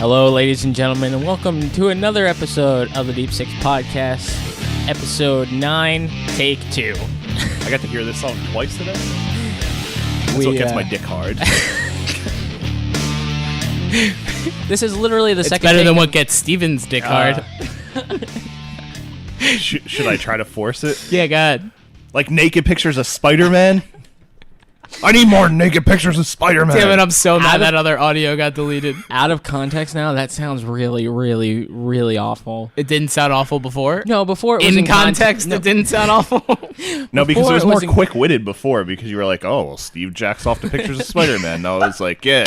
Hello, ladies and gentlemen, and welcome to another episode of the Deep Six Podcast, episode 9, take 2. I got to hear this song twice today. That's what gets my dick hard. This is literally the second. It's better than what gets Steven's dick hard. Should I try to force it? Yeah, go ahead. Like naked pictures of Spider-Man? I need more naked pictures of Spider-Man. Damn it, I'm so mad that other audio got deleted. Out of context now, that sounds really, really, really awful. It didn't sound awful before? No, before it was in context, it didn't sound awful? No, because it was more in... quick-witted before, because you were like, oh, well, Steve jacks off to pictures of Spider-Man. No, it's like, yeah,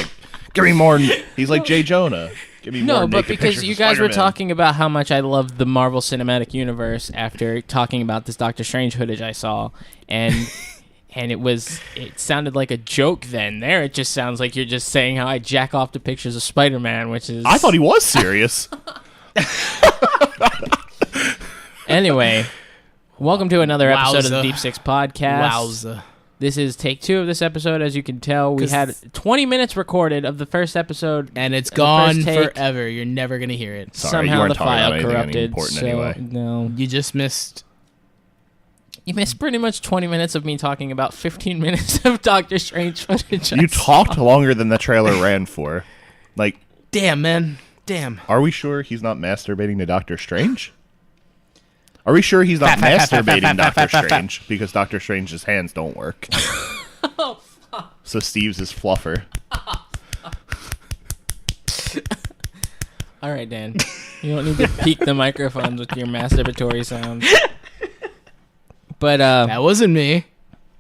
give me more. He's like J. Jonah. Give me more No, but naked because pictures you of guys were Spider-Man. talking about how much I love the Marvel Cinematic Universe after talking about this Doctor Strange footage I saw, and... And it sounded like a joke then. There, it just sounds like you're just saying how I jack off to pictures of Spider-Man, which is... I thought he was serious. Anyway, welcome to another episode of the Wowza. Deep Six Podcast. Wowza. This is take 2 of this episode. As you can tell, we had 20 minutes recorded of the first episode. And it's the gone first take. forever. You're never going to hear it. Sorry, you Somehow weren't the talking about file anything corrupted. important So, anyway. no. You just missed... You missed pretty much 20 minutes of me talking about 15 minutes of Doctor Strange footage. You talked longer than the trailer ran for. Like, Damn, man. Damn. are we sure he's not masturbating to Doctor Strange? Are we sure he's not masturbating Doctor Strange? Because Doctor Strange's hands don't work. Oh, fuck. So Steve's is fluffer. All right, Dan. You don't need to peak the microphones with your masturbatory sounds. But, That wasn't me.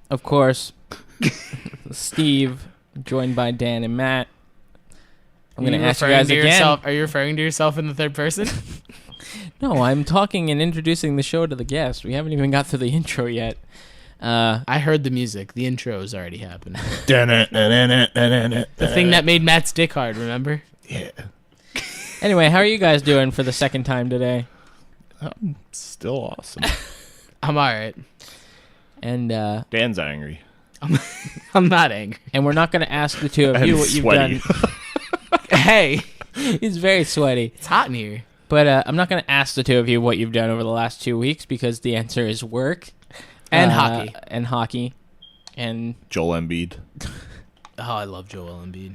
of course, Steve, joined by Dan and Matt. I'm going to ask you guys again. Are you referring to yourself in the third person? No, I'm talking and introducing the show to the guest. We haven't even got to the intro yet. I heard the music. The intro's already happened. The The thing that made Matt's dick hard, remember? Yeah. Anyway, how are you guys doing for the second time today? Still awesome. I'm alright. And Dan's angry. I'm not angry. and we're not going to ask the two of And you what you've sweaty. done. Hey, He's very sweaty. it's hot in here. But I'm not going to ask the two of you what you've done over the last 2 weeks because the answer is work. And hockey. And hockey. And Joel Embiid. Oh, I love Joel Embiid.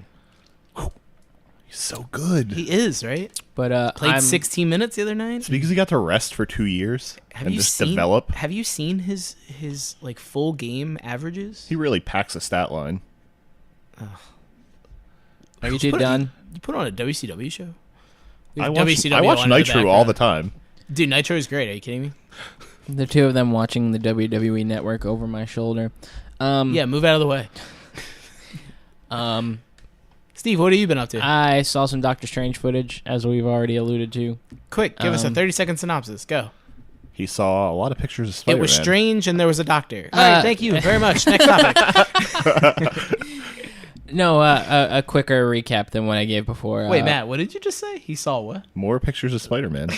He's so good. He is, right? but Played 16 minutes the other night. It's because he got to rest for 2 years and just develop. Have you seen his like full game averages? He really packs a stat line. are you two done? You put on a WCW show? I watch Nitro all the time. Dude, Nitro is great. Are you kidding me? The two of them watching the WWE Network over my shoulder. Yeah, move out of the way. Steve, what have you been up to? I saw some Doctor Strange footage, as we've already alluded to. Quick, give us a 30-second synopsis. Go. He saw a lot of pictures of It Spider-Man. was strange and there was a doctor. All right, thank you very much. Next topic. No, a quicker recap than what I gave before. Wait, Matt, what did you just say? He saw what? More pictures of Spider-Man.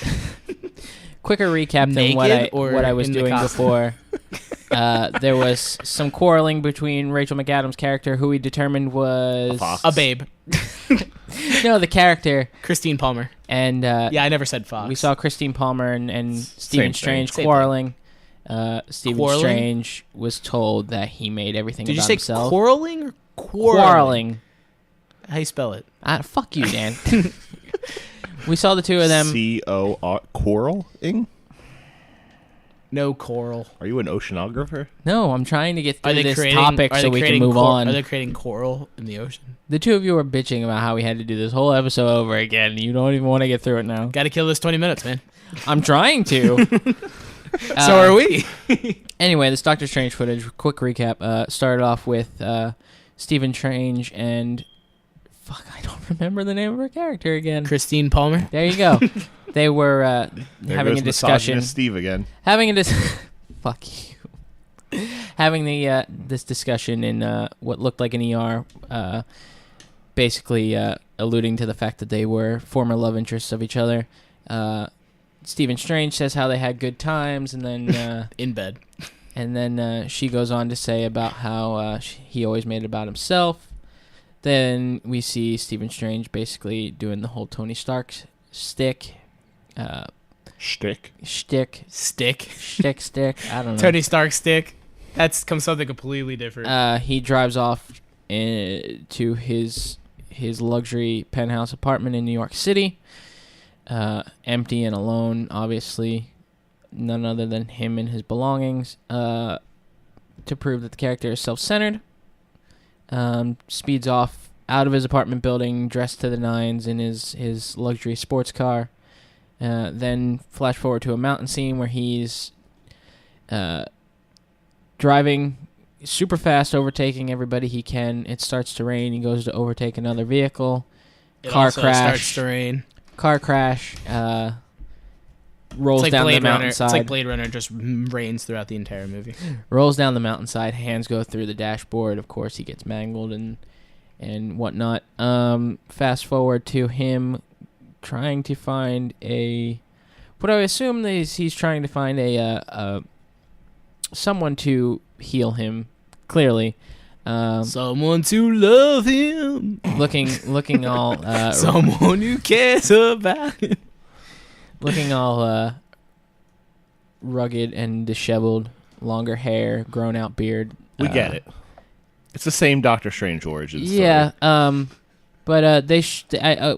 Quicker recap than what Naked or I was in the doing costume? before. There was some quarreling between Rachel McAdams' character, who we determined was... Fox. A babe. No, the character. Christine Palmer. And Yeah, I never said Fox. we saw Christine Palmer and Stephen thing. Strange Same quarreling. Stephen Quarreling? Strange was told that he made everything Did you about say himself. quarreling or Quarreling. How you spell it? Fuck you, Dan. We saw the two of them. C-O-R... Quarreling? No coral. Are you an oceanographer? No, I'm trying to get Are through they this creating topic so we can move on. Are they creating coral in the ocean? The two of you were bitching about how we had to do this whole episode over again. You don't even want to get through it now. Got to kill this 20 minutes, man. I'm trying to. So are we. Anyway, this Doctor Strange footage, quick recap, started off with Stephen Strange and... Fuck, I don't remember the name of her character again. Christine Palmer. There you go. They were There having goes a discussion. misogynist Steve again. Having a Fuck you. Having the this discussion in what looked like an ER, basically alluding to the fact that they were former love interests of each other. Stephen Strange says how they had good times, and then In bed. and then she goes on to say about how he always made it about himself. Then we see Stephen Strange basically doing the whole Tony Stark shtick. Shtick. I don't know. Tony Stark stick. That's something completely different. He drives off to his luxury penthouse apartment in New York City. Empty and alone, obviously. None other than him and his belongings. To prove that the character is self-centered. Speeds off out of his apartment building, dressed to the nines in his luxury sports car. Then flash forward to a mountain scene where he's driving super fast, overtaking everybody he can. It starts to rain. He goes to overtake another vehicle. Car crash. Starts to rain. Car crash. Rolls down the mountainside. It's like Blade Runner, just rains throughout the entire movie. Rolls down the mountainside. Hands go through the dashboard. Of course, he gets mangled and whatnot. Fast forward to him trying to find what I assume is he's trying to find someone to heal him. Clearly, someone to love him. Looking all someone who cares about him. Looking all rugged and disheveled, longer hair, grown out beard. We get it. It's the same Doctor Strange origin story. Yeah. But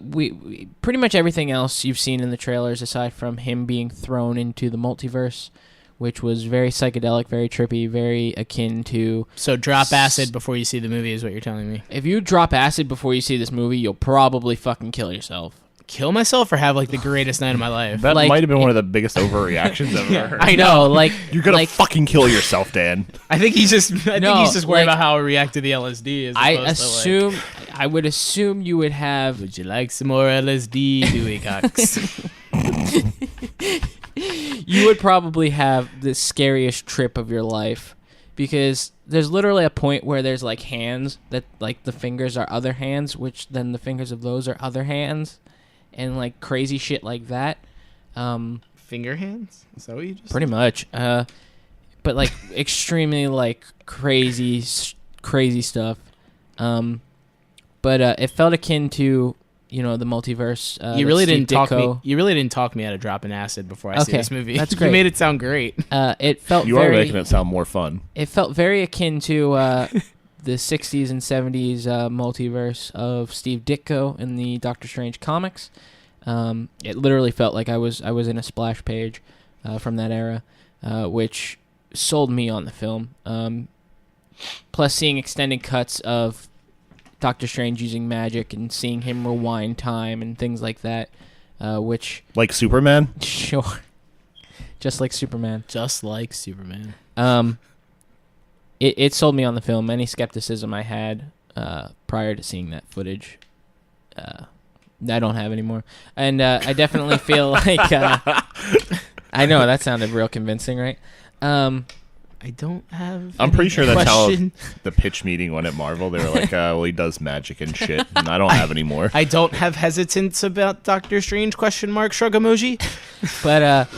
we pretty much everything else you've seen in the trailers, aside from him being thrown into the multiverse, which was very psychedelic, very trippy, very akin to. So drop acid before you see the movie is what you're telling me. If you drop acid before you see this movie, you'll probably fucking kill yourself. Kill myself or have like the greatest night of my life? That might have been one of the biggest overreactions I've ever heard. I know, like you're gonna fucking kill yourself, Dan. I think he's just worried about how I react to the LSD. I would assume you would have. Would you like some more LSD, Dewey Cox? You would probably have the scariest trip of your life, because there's literally a point where there's like hands that like the fingers are other hands, which then the fingers of those are other hands. And like crazy shit like that. Finger hands? Is that what you just pretty much. But like extremely like crazy stuff. But it felt akin to, the multiverse. You really didn't talk me. You really didn't talk me out of dropping acid before I see this movie. That's great. You made it sound great. It felt you are making it sound more fun. It felt very akin to the 60s and 70s multiverse of Steve Ditko in the Doctor Strange comics. It literally felt like I was in a splash page from that era, which sold me on the film. Plus, seeing extended cuts of Doctor Strange using magic and seeing him rewind time and things like that, which... Like Superman? Sure. Just like Superman. It sold me on the film. Any skepticism I had prior to seeing that footage, I don't have anymore. And I definitely feel like... I know, that sounded real convincing, right? I don't have... I'm pretty sure that's question. how the pitch meeting went at Marvel. They were like, well, he does magic and shit, and I don't have any more. I don't have hesitance about Doctor Strange, ? Shrug emoji. But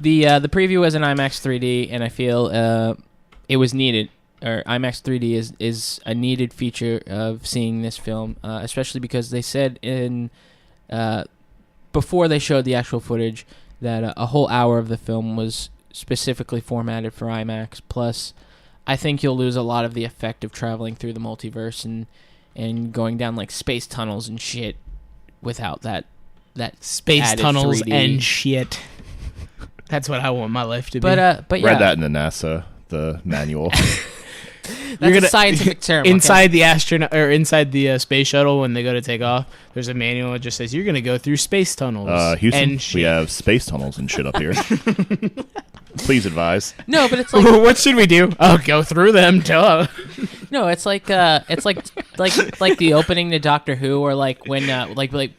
the preview was in IMAX 3D, and I feel it was needed. Or IMAX 3D is a needed feature of seeing this film, especially because they said before they showed the actual footage that a whole hour of the film was specifically formatted for IMAX. Plus, I think you'll lose a lot of the effect of traveling through the multiverse and going down like space tunnels and shit without that space tunnels 3D. And shit. That's what I want my life to be. But yeah. Read that in the NASA, the manual. That's a scientific term. Inside the astronaut or inside the space shuttle, when they go to take off, there's a manual that just says you're going to go through space tunnels. Houston, and shit. We have space tunnels and shit up here. Please advise. No, but it's like what should we do? Oh, go through them. Duh. No, it's like the opening to Doctor Who, or like when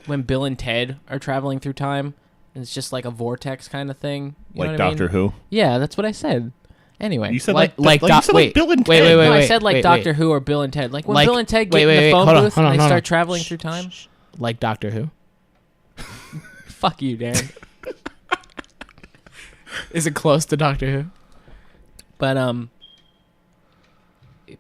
when Bill and Ted are traveling through time. And it's just like a vortex kind of thing. You know what Doctor I mean? Who? Yeah, that's what I said. Anyway, you said like Bill and Ted. wait, no, I said Doctor Who or Bill and Ted. Like when Bill and Ted get in the phone booth and they start traveling through time. Like Doctor Who. Fuck you, Darren. Is it close to Doctor Who? But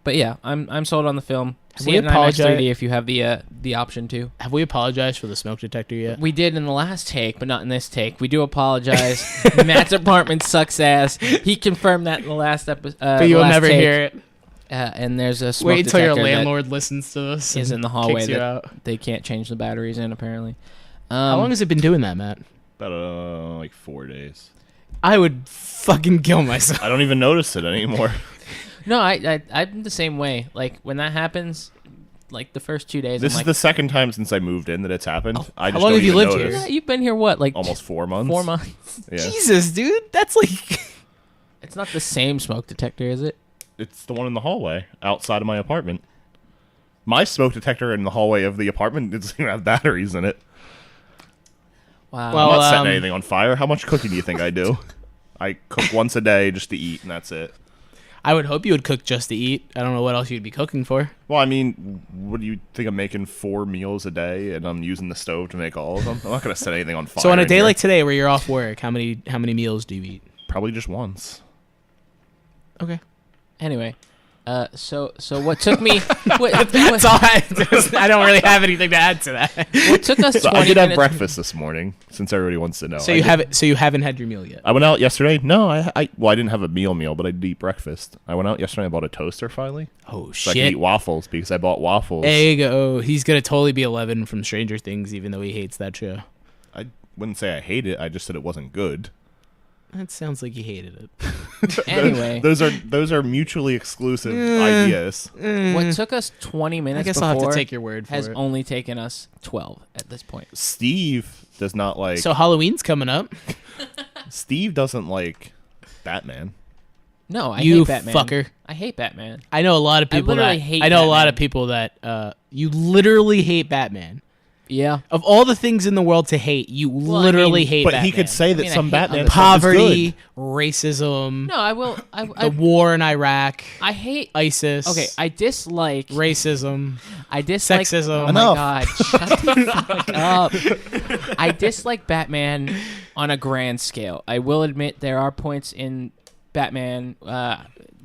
But yeah, I'm sold on the film. Have See we it in IMAX apologized- 3D if you have the option to. Have we apologized for the smoke detector yet? We did in the last take, but not in this take. We do apologize. Matt's apartment sucks ass. He confirmed that in the last episode. But you'll never hear it. And there's a smoke Wait until your detector that landlord listens to this. is and in the hallway kicks you that out. they can't change the batteries in, apparently. How long has it been doing that, Matt? About like 4 days. I would fucking kill myself. I don't even notice it anymore. No, I'm the same way. Like, when that happens, like, the first 2 days, This I'm is like, the second time since I moved in that it's happened. I how just long don't have you even lived here? notice. you've been here, what, like... Almost 4 months. 4 months? Yeah. Jesus, dude. That's like... It's not the same smoke detector, is it? It's the one in the hallway outside of my apartment. My smoke detector in the hallway of the apartment doesn't even have batteries in it. Wow. Well, I'm not setting anything on fire. How much cooking do you think I do? I cook once a day just to eat, and that's it. I would hope you would cook just to eat. I don't know what else you'd be cooking for. Well, I mean, what do you think? I'm making 4 meals a day, and I'm using the stove to make all of them. I'm not gonna set anything on fire. So on a in day here. like today where you're off work, how many meals do you eat? probably just once. Okay. Anyway, so what took me... That's all I don't really have anything to add to that. What took us 20 So I did have minutes... breakfast this morning, since everybody wants to know. So I you did- haven't had your meal yet. I went out yesterday. No, I didn't have a meal, but I did eat breakfast. I went out yesterday and I bought a toaster finally. Oh So I can shit. eat waffles because I bought waffles. There you go. He's gonna totally be 11 from Stranger Things, even though he hates that show. I wouldn't say I hate it. I just said it wasn't good. That sounds like he hated it. Anyway, Those are mutually exclusive ideas. what took us 20 I minutes guess I'll before have to take your word for has it. only taken us 12 at this point. Steve does not like. So Halloween's coming up. Steve doesn't like Batman. No, I You hate Batman. fucker. I hate Batman. I know a lot of people literally that hate I know a lot Batman. of people that you literally hate Batman. Yeah. Of all the things in the world to hate, you I literally mean- hate But Batman. he could say that I mean, I some hate Batman other- stuff is poverty, good. racism, No, I will. the I war in Iraq, I hate. ISIS. Okay, I dislike. racism. I dislike. Sexism. Oh Enough. my god! Shut the fuck up. I dislike Batman on a grand scale. I will admit there are points in Batman,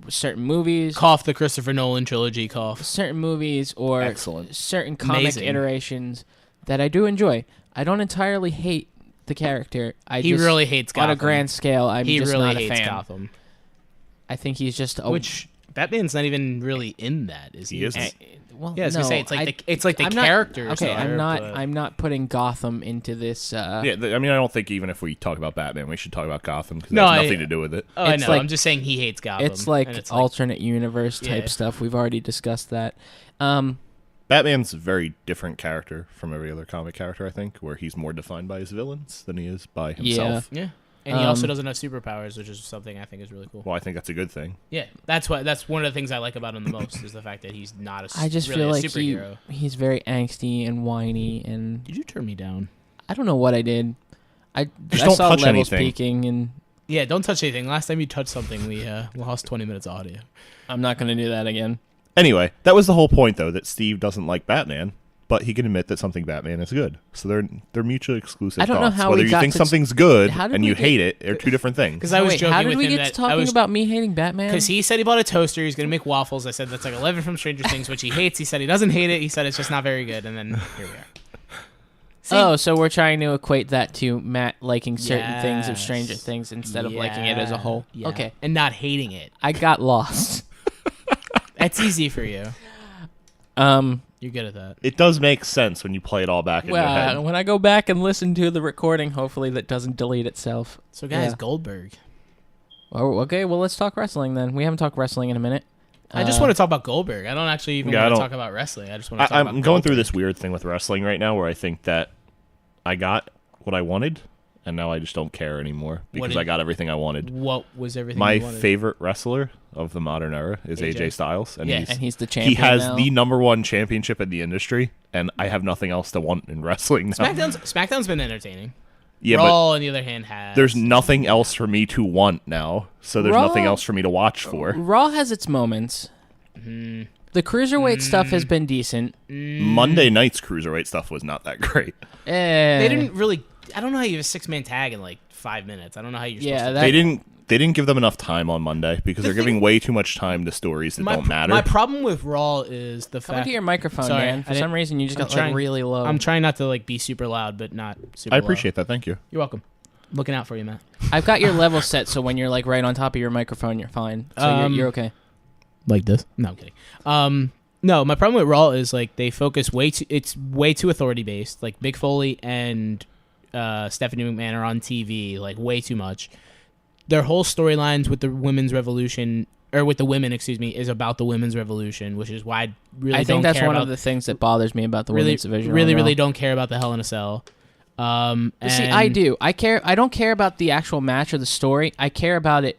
certain movies, Cough the Christopher Nolan trilogy. Cough. certain movies, or Excellent. certain comic Amazing. iterations that I do enjoy. I don't entirely hate the character. He just, really hates Gotham. on a grand scale. I'm He just really not a hates fan. Gotham. I think he's just a Which Batman's not even really in that, is he? He isn't. well, Yeah, I was no, gonna say it's like the I'm not- characters. Okay, are, I'm not. but- I'm not putting Gotham into this. Yeah, I mean, I don't think even if we talk about Batman, we should talk about Gotham because No, it has I- nothing to do with it. Oh, I It's know. like- I'm just saying he hates Gotham. it's like and alternate universe type Yeah. stuff. We've already discussed that. Batman's a very different character from every other comic character, I think, where he's more defined by his villains than he is by himself. yeah, and he also Um, doesn't have superpowers, which is something I think is really cool. Well, I think that's a good thing. Yeah, that's one of the things I like about him the most is the fact that he's not a I just really feel a like superhero. he's very angsty and whiny, and Did you turn me down? I don't know what I did. I Just I don't saw touch levels anything. peaking, and Yeah, don't touch anything. Last time you touched something, we lost 20 minutes of audio. I'm not going to do that again. Anyway, that was the whole point, though, that Steve doesn't like Batman, but he can admit that something Batman is good. So they're mutually exclusive. I don't know thoughts. how Whether we you got think to- something's good How did and we you get- hate it, are two different things. Because I was Wait, joking how did with we him get that to talking about me hating Batman? Because he said he bought a toaster. He's gonna make waffles. I said that's like 11 from Stranger Things, which he hates. He said he doesn't hate it. He said it's just not very good. And then here we are. See? Oh, so we're trying to equate that to Matt liking certain things of Yes. Stranger Things instead of liking it as a whole. Yeah. Okay, and not hating it. I got lost. That's easy for you. Um, You're good at that. It does make sense when you play it all back in your head. well, when I go back and listen to the recording, hopefully that doesn't delete itself. So guys, Yeah. Goldberg. Oh, okay, well let's talk wrestling then. We haven't talked wrestling in a minute. I just want to talk about Goldberg. I don't actually even Yeah, I want to don't- talk about wrestling. I just want to talk about I'm going through Goldberg. this weird thing with wrestling right now where I think that I got what I wanted, and now I just don't care anymore because did- I got everything I wanted. What was everything My you wanted? favorite wrestler of the modern era is AJ. AJ Styles, and Yeah, and he's the champion. he has now. the #1 championship in the industry, and I have nothing else to want in wrestling now. SmackDown's been entertaining. Yeah, but Raw, on the other hand, has. there's nothing else for me to want now, so there's nothing Raw- else for me to watch for. Raw has its moments. The cruiserweight stuff has been decent. Monday night's cruiserweight stuff was not that great. They didn't really. I don't know how you have a 6-man tag in like 5 minutes. I don't know how you're Yeah, supposed that, They didn't They didn't give them enough time on Monday because they're giving way too much time to stories that don't matter. My problem with Raw is the fact. Come into your microphone, Sorry, man. For some reason, you just got like really low. I'm trying not to like be super loud, but not super. I appreciate that. Thank you. You're welcome. Looking out for you, Matt. I've got your level set, so when you're like right on top of your microphone, you're fine. So you're okay. Like this? No, I'm kidding. No, my problem with Raw is like they focus it's way too authority based. Like Mick Foley and Stephanie McMahon are on TV like way too much. Their whole storylines with the women's revolution, or with the women, excuse me, is about the women's revolution, which is why I really I think that's one about of the things that bothers me about the really, women's division. Really don't care about the Hell in a Cell. See, I do. I care. I don't care about the actual match or the story. I care about it.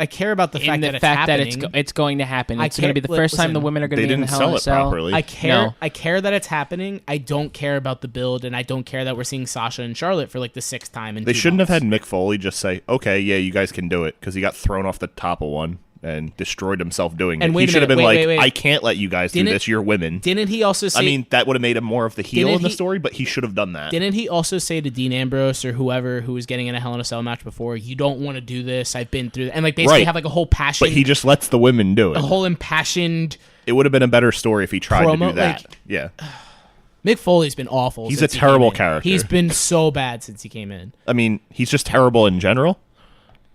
I care about the fact that it's going to happen. It's going to be the first time the women are going to be in the Hell in a Cell. Properly. I care that it's happening. I don't care about the build, and I don't care that we're seeing Sasha and Charlotte for like the 6th time. They shouldn't have had Mick Foley just say, "Okay, yeah, you guys can do it," because he got thrown off the top of one and destroyed himself doing it. He should have been I can't let you guys do this. You're women. Didn't he also say... I mean, that would have made him more of the heel in the story, but he should have done that. Didn't he also say to Dean Ambrose or whoever who was getting in a Hell in a Cell match before, you don't want to do this, I've been through... And like basically have like a whole passion... But he just lets the women do it. A whole impassioned... It would have been a better story if he tried to do that. Yeah. Mick Foley's been awful. He's a terrible character. He's been so bad since he came in. I mean, he's just terrible in general,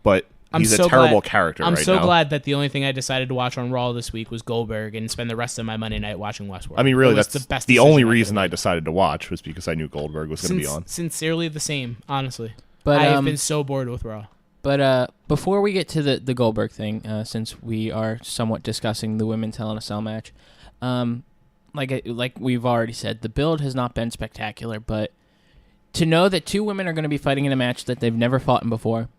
but... He's a terrible character I'm right so now. glad that the only thing I decided to watch on Raw this week was Goldberg and spend the rest of my Monday night watching Westworld. I mean, really, that's the best. The only reason I decided to watch was because I knew Goldberg was going to be on. Sincerely the same, honestly. But I have been so bored with Raw. But before we get to the Goldberg thing, since we are somewhat discussing the women's Hell in a Cell match, like we've already said, the build has not been spectacular. But to know that 2 women are going to be fighting in a match that they've never fought in before.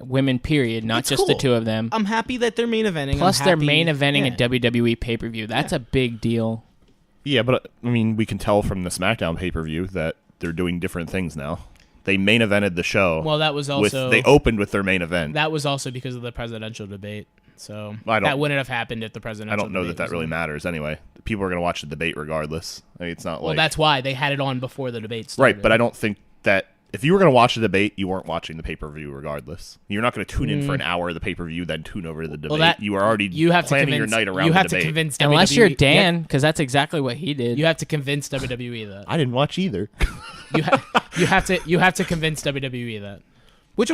Women, period, not just the 2 of them. I'm happy that they're main eventing. Plus, they're main eventing a WWE pay-per-view. That's a big deal. Yeah, but, I mean, we can tell from the SmackDown pay-per-view that they're doing different things now. They main evented the show. Well, that was also... They opened with their main event. That was also because of the presidential debate. So that wouldn't have happened if the presidential debate... I don't know that really matters anyway. People are going to watch the debate regardless. I mean, it's not like... Well, that's why. They had it on before the debate started. Right, but I don't think that... If you were going to watch the debate, you weren't watching the pay-per-view regardless. You're not going to tune in for an hour of the pay-per-view, then tune over to the debate. Well, you are already planning your night around the debate. You have to convince WWE. Unless you're Dan, because that's exactly what he did. You have to convince WWE that. I didn't watch either. you have to convince WWE that. Which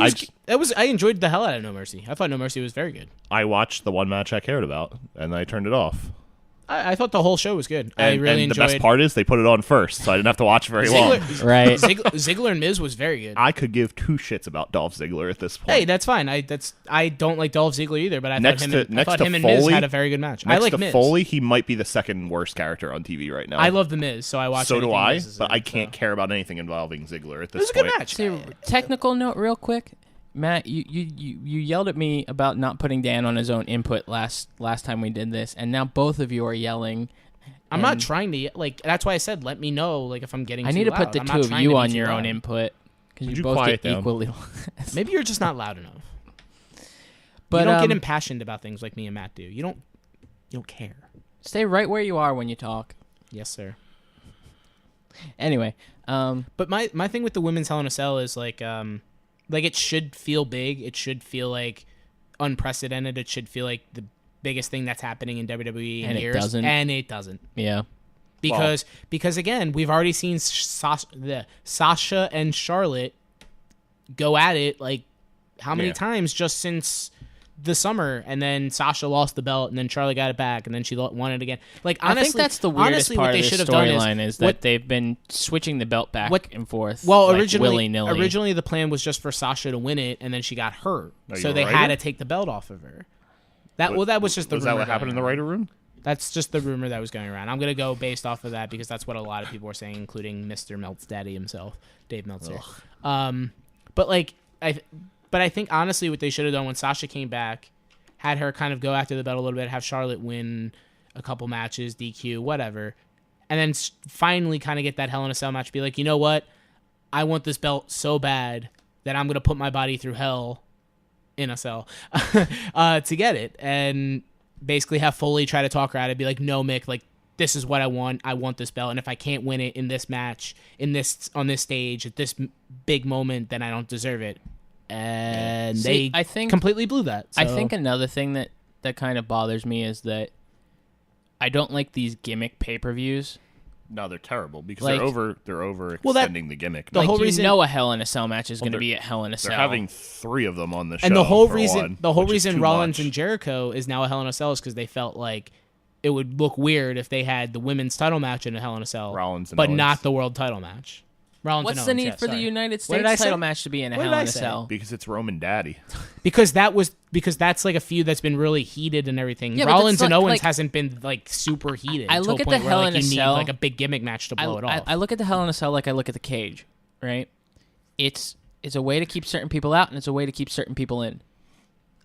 I enjoyed the hell out of No Mercy. I thought No Mercy was very good. I watched the one match I cared about, and I turned it off. I thought the whole show was good. I really enjoyed. The best part is they put it on first, so I didn't have to watch very long. Right. Ziggler and Miz was very good. I could give 2 shits about Dolph Ziggler at this point. Hey, that's fine. I don't like Dolph Ziggler either, but I thought him and Miz had a very good match. I like Miz. Next to Foley, he might be the second worst character on TV right now. I love the Miz, so I watch. So do I, but I can't care about anything involving Ziggler at this point. It was a good match. See, technical note, real quick. Matt, you yelled at me about not putting Dan on his own input last time we did this, and now both of you are yelling. I'm not trying to that's why I said let me know like if I'm getting. I need to put the 2 of you on your own input because you both get down? Equally. Maybe you're just not loud enough. But you don't get impassioned about things like me and Matt do. You don't care. Stay right where you are when you talk. Yes, sir. Anyway, but my thing with the women's Hell in a Cell is like it should feel big. It should feel like unprecedented. It should feel like the biggest thing that's happening in WWE in years. And it doesn't. Yeah. Because again, we've already seen Sasha and Charlotte go at it like how many times just since the summer, and then Sasha lost the belt, and then Charlotte got it back, and then she won it again. Like honestly, I think that's the weirdest part of the storyline is that they've been switching the belt back and forth. Well, willy-nilly. Originally the plan was just for Sasha to win it, and then she got hurt, so they had to take the belt off of her. That was just the rumor. Was that what happened in the writer room? That's just the rumor that was going around. I'm gonna go based off of that because that's what a lot of people were saying, including Mr. Melt's daddy himself, Dave Meltzer. But I think honestly, what they should have done when Sasha came back, had her kind of go after the belt a little bit, have Charlotte win a couple matches, DQ, whatever, and then finally kind of get that Hell in a Cell match. Be like, you know what? I want this belt so bad that I'm gonna put my body through hell in a cell to get it, and basically have Foley try to talk her out of it, be like, no, Mick, like this is what I want this belt, and if I can't win it in this match, on this stage, at this big moment, then I don't deserve it. and See, they I think completely blew that. I So- think another thing that kind of bothers me is that I don't like these gimmick pay-per-views. No, they're terrible because Like- they're over Well, that- extending the gimmick. The Like, whole you reason- know a Hell in a Cell match is going to they're- be a Hell in a Cell. They're having 3 of them on the show. and the whole for reason one, the whole which is reason too Rollins much. and Jericho is now a Hell in a Cell is because they felt like it would look weird if they had the women's title match in a Hell in a Cell, Rollins and but Owens. not the world title match. Rollins What's and the Owens, need yeah, for the sorry. United What did I States say? title match to be in a What did Hell I in a say? Cell? because it's Roman Daddy. Because that's like a feud that's been really heated and everything. Yeah, but Rollins that's and not, Owens like- hasn't been like super heated. I to look a at point the where, Hell like, in a you need Cell- like a big gimmick match to blow it off. I look at the Hell in a Cell like I look at the cage, right? It's a way to keep certain people out, and it's a way to keep certain people in.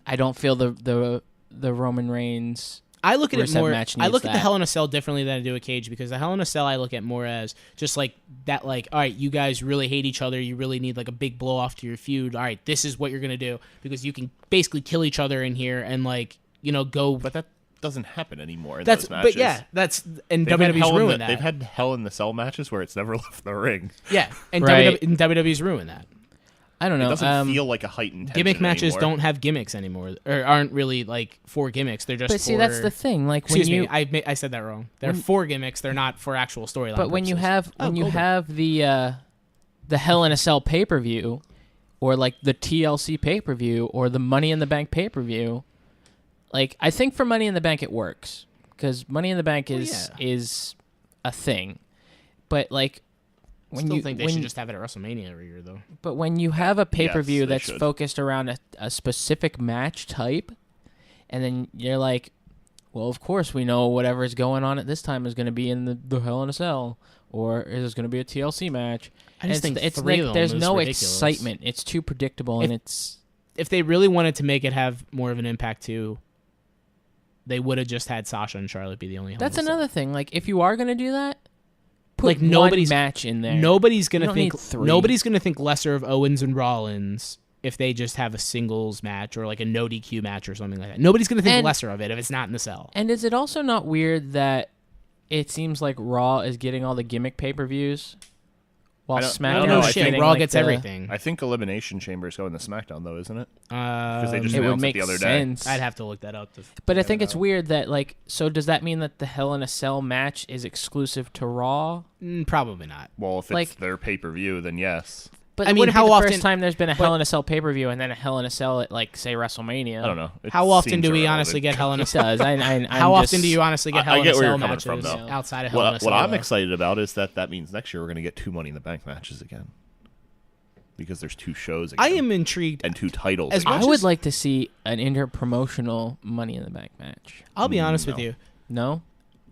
I don't feel the Roman Reigns. I look at it Rusev more. match I needs look at the that. Hell in a Cell differently than I do a cage because the Hell in a Cell I look at more as just like that. Like, all right, you guys really hate each other. You really need like a big blow off to your feud. All right, this is what you're gonna do because you can basically kill each other in here and like go. But that doesn't happen anymore in That's those matches. but yeah, that's and They've had WWE's Hell in ruined the- that. They've had Hell in the Cell matches where it's never left the ring. yeah, and Right. WWE's ruined that. I don't know. It doesn't feel like a heightened tension Gimmick matches anymore. don't have gimmicks anymore, or aren't really like for gimmicks. They're just. but see, for, that's the thing. Like when Excuse you, me, I said that wrong. They're for gimmicks. They're not for actual storyline. but when you purposes. have Goldberg. the Hell in a Cell pay-per-view, or like the TLC pay-per-view, or the Money in the Bank pay-per-view, like I think for Money in the Bank it works because Money in the Bank is a thing, but like. I still think they should just have it at WrestleMania every year, though. But when you have a pay-per-view they that's should. focused around a specific match type, and then you're like, well, of course we know whatever's going on at this time is going to be in the Hell in a Cell, or is going to be a TLC match. I just think it's three like of them there's is no ridiculous. excitement. It's too predictable, and it's If they really wanted to make it have more of an impact, too, they would have just had Sasha and Charlotte be the only. that's Hell in a Cell. another thing. Like if you are going to do that, put Like, one nobody's- match in there. Nobody's gonna You don't think. need three. Nobody's gonna think lesser of Owens and Rollins if they just have a singles match or like a no DQ match or something like that. Nobody's gonna think And- lesser of it if it's not in the cell. And is it also not weird that it seems like Raw is getting all the gimmick pay-per-views, while I don't SmackDown know. is I shit. getting Raw like gets the- everything. I think Elimination Chamber is going to SmackDown though, isn't it? Because they just It would announced make it the other day. sense. I'd have to look that up. But I think it's weird that like. So does that mean that the Hell in a Cell match is exclusive to Raw? Probably not. Well, if it's Like- their pay-per-view, then yes. But I it mean, wouldn't how be the often- first time there's been a but- Hell in a Cell pay-per-view and then a Hell in a Cell at like say WrestleMania? I don't know. It How often seems do we irrelevant. honestly get Hell in a It Cell? does. How often do you honestly get I Hell in get a where Cell you're coming matches from, though. outside of Hell in a What Cell? I'm though? excited about is that means next year we're going to get 2 Money in the Bank matches again. Because there's 2 shows again. I am intrigued. And 2 titles. As again. much I would as- like to see an interpromotional Money in the Bank match. I'll be honest with No. you. No,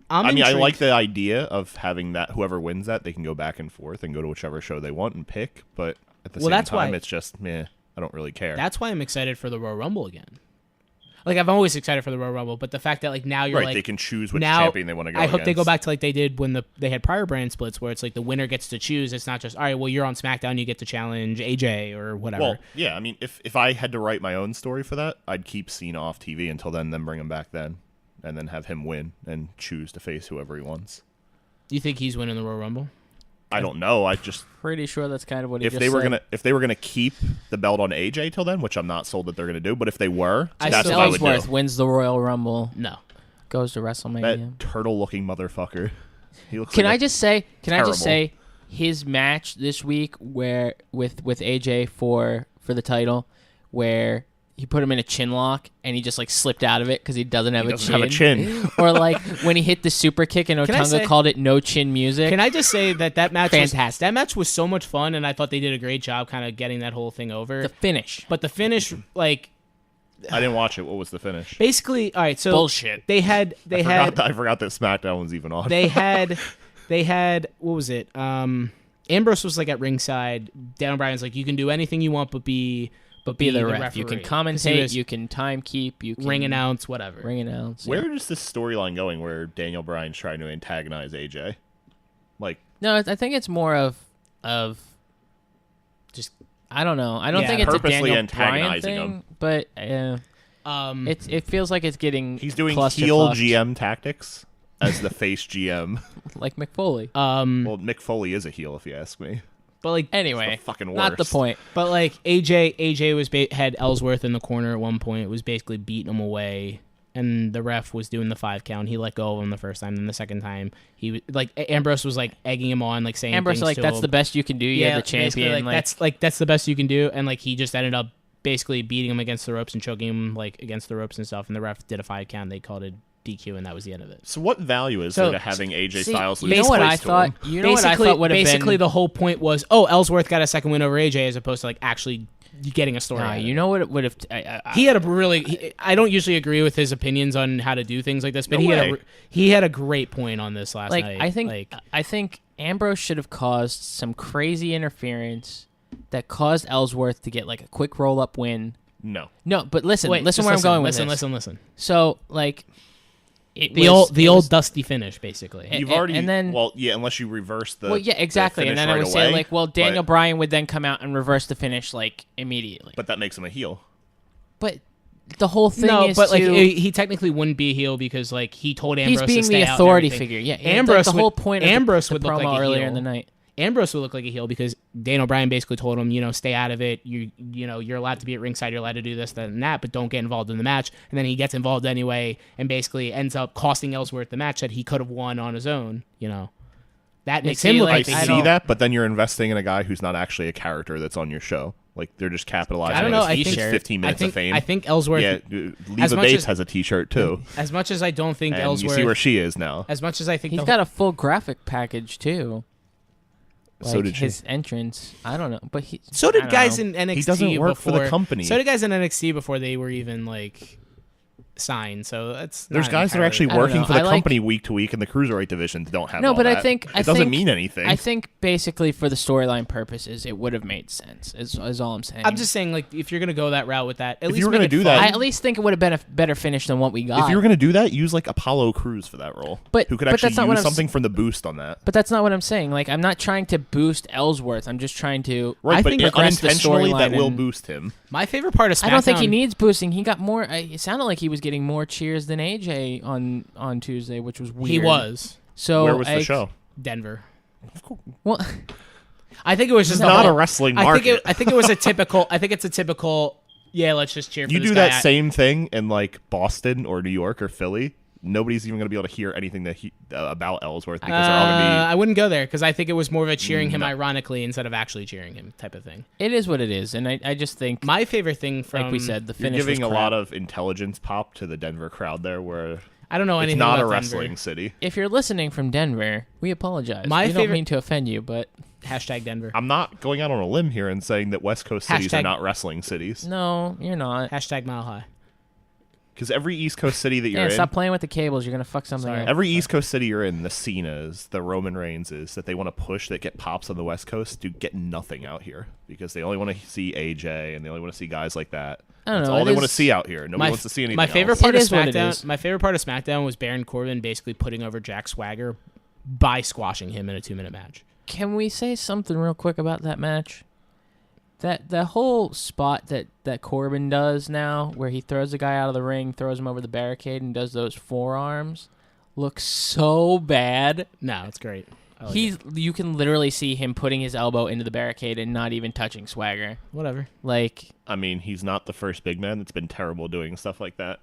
I'm I mean, I intrigued. like the idea of having that whoever wins that, they can go back and forth and go to whichever show they want and pick. But at the Well, same that's time, why- it's just, meh, I don't really care. That's why I'm excited for the Royal Rumble again. Like I'm always excited for the Royal Rumble, but the fact that like now you're right, like they can choose which now champion they want to go I hope they go against. back to like they did when they had prior brand splits where it's like the winner gets to choose. It's not just all right. Well, you're on SmackDown, you get to challenge AJ or whatever. Well, yeah, I mean, if I had to write my own story for that, I'd keep Cena off TV until then bring him back then, and then have him win and choose to face whoever he wants. You think he's winning the Royal Rumble? I don't know. I just pretty sure that's kind of what he if just they were said. gonna keep the belt on AJ till then, which I'm not sold that they're gonna do, but if they were, that's what I would Ellsworth do. wins the Royal Rumble, No. goes to WrestleMania. That turtle-looking motherfucker. He looks. Can like I a- just say? Can I terrible. just say his match this week, where with AJ for the title, where he put him in a chin lock and he just like slipped out of it because he doesn't have doesn't have a chin. or like when he hit the super kick and Can I Otunga say- called it no chin music. Can I just say that match Fantastic. that match was so much fun, and I thought they did a great job kind of getting that whole thing over. The finish. But the finish, like I didn't watch it. What was the finish? basically, all right. So Bullshit. They had I forgot that SmackDown was even on. they had what was it? Ambrose was like at ringside. Dan Bryan's like, you can do anything you want, but be the ref. You can referee. 'Cause he commentate. was You can time keep. You can ring announce, whatever. Ring announce. Where yeah. is this storyline going where Daniel Bryan's trying to antagonize AJ? Like, No, I think it's more of Just I don't know. I don't Yeah, think it's a purposely Daniel Bryan antagonizing thing, him. but it feels like it's getting he's doing heel clusterfucked, GM tactics as the face GM. like McFoley. Well, Mick Foley is a heel, if you ask me. But like Anyway, the fucking not the worst. point. But like AJ was had Ellsworth in the corner at one point. It was basically beating him away, and the ref was doing the 5 count. He let go of him the first time. Then the second time, he like Ambrose was like egging him on, like saying Ambrose things like to that's him. the best you can do. You're the champion. That's the best you can do. And like he just ended up basically beating him against the ropes and choking him like against the ropes and stuff. And the ref did a 5 count. They called it DQ, and that was the end of it. So what value is there to having AJ Styles lose You know what I twice to thought? him? You know what I thought would have been. Basically, the whole point was, Ellsworth got a second win over AJ as opposed to like actually getting a story. Nah, out of you it. know what it would have. He had a really. I don't usually agree with his opinions on how to do things like this, but No he had a great point on this last night. I think Ambrose should have caused some crazy interference that caused Ellsworth to get like a quick roll up win. No. No, but listen where I'm listen, going with listen. this. So like. The old dusty finish, basically. You've already and then unless you reverse the exactly, the and then finish I would right say away, like, well, Daniel but- Bryan would then come out and reverse the finish like immediately. but that makes him a heel. But the whole thing is but like to, he technically wouldn't be a heel because like he told Ambrose he's being to stay the out authority and everything. figure. Yeah, Ambrose the whole point of Ambrose the would look promo like a earlier heel. in the night. Ambrose would look like a heel because Daniel Bryan basically told him, stay out of it. You're allowed to be at ringside. You're allowed to do this, that, and that, but don't get involved in the match. And then he gets involved anyway, and basically ends up costing Ellsworth the match that he could have won on his own. That makes him look like, like I a see heel. that, but then you're investing in a guy who's not actually a character that's on your show. Like they're just capitalizing. I don't know. on I his think 15 minutes of fame. I think Ellsworth. yeah, as Leva much Bates as- has a T-shirt too, As much as I don't think and Ellsworth. you see where she is now. as much as I think He's got a full graphic package too. So Like did she. his entrance. I don't know, but he. So I did don't guys know. in NXT. He doesn't work for the before- company. So did guys in NXT before they were even like signed. So that's There's not guys that are entirely- actually I don't working know. for the I like- company week to week, and the cruiserweight divisions don't have. No, all but I that. think it doesn't mean anything. I think basically for the storyline purposes, it would have made sense. Is all I'm saying. I'm just saying, like, if you're gonna go that route with that, at If least you were make gonna it do fun. that- I at least think it would have been a better finish than what we got. if you were going to do that, use like Apollo Crews for that role. But- who could but actually that's not what use I'm something from the boost on that. But that's not what I'm saying. Like, I'm not trying to boost Ellsworth. I'm just trying to. Right, I but think progress the unintentionally that storyline will and- boost him. My favorite part of SmackDown. I don't think he needs boosting. He got more. It sounded like he was getting more cheers than AJ on Tuesday, which was weird. He was So Where was the show? Denver. Well, I think it was It's just not the a whole- wrestling I think market. I think it was a typical. I think it's a typical. Yeah, let's just cheer. For You this do guy. that same thing in like Boston or New York or Philly. Nobody's even going to be able to hear anything that about Ellsworth because they're all going to I wouldn't go there because I think it was more of a cheering him ironically instead of actually cheering him type of thing. it is what it is, and I just think, My favorite thing from like we said, the be. You're finish giving was a crap. lot of intelligence pop to the Denver crowd there, where I don't know it's anything not about a wrestling Denver. city. If you're listening from Denver, we apologize. My we don't favorite- mean to offend you, but Hashtag Denver. I'm not going out on a limb here and saying that West Coast cities are Hashtag- not wrestling cities. no, you're not. Hashtag Mile High. Because every East Coast city that you're Yeah, in, stop playing with the cables. You're gonna fuck something Sorry. up. every East Coast city you're in, the Cenas, the Roman Reigns that they want to push that get pops on the West Coast do get nothing out here because they only want to see AJ and they only want to see guys like that. I don't That's know, all it they want to is- see out here. Nobody wants to see anything My favorite else. part It of is what it SmackDown. is. My favorite part of SmackDown was Baron Corbin basically putting over Jack Swagger by squashing him in a 2-minute match. Can we say something real quick about that match? That whole spot that Corbin does now, where he throws the guy out of the ring, throws him over the barricade, and does those forearms, looks so bad. No, it's great. I like it. You can literally see him putting his elbow into the barricade and not even touching Swagger. Whatever. Like, I mean, he's not the first big man that's been terrible doing stuff like that.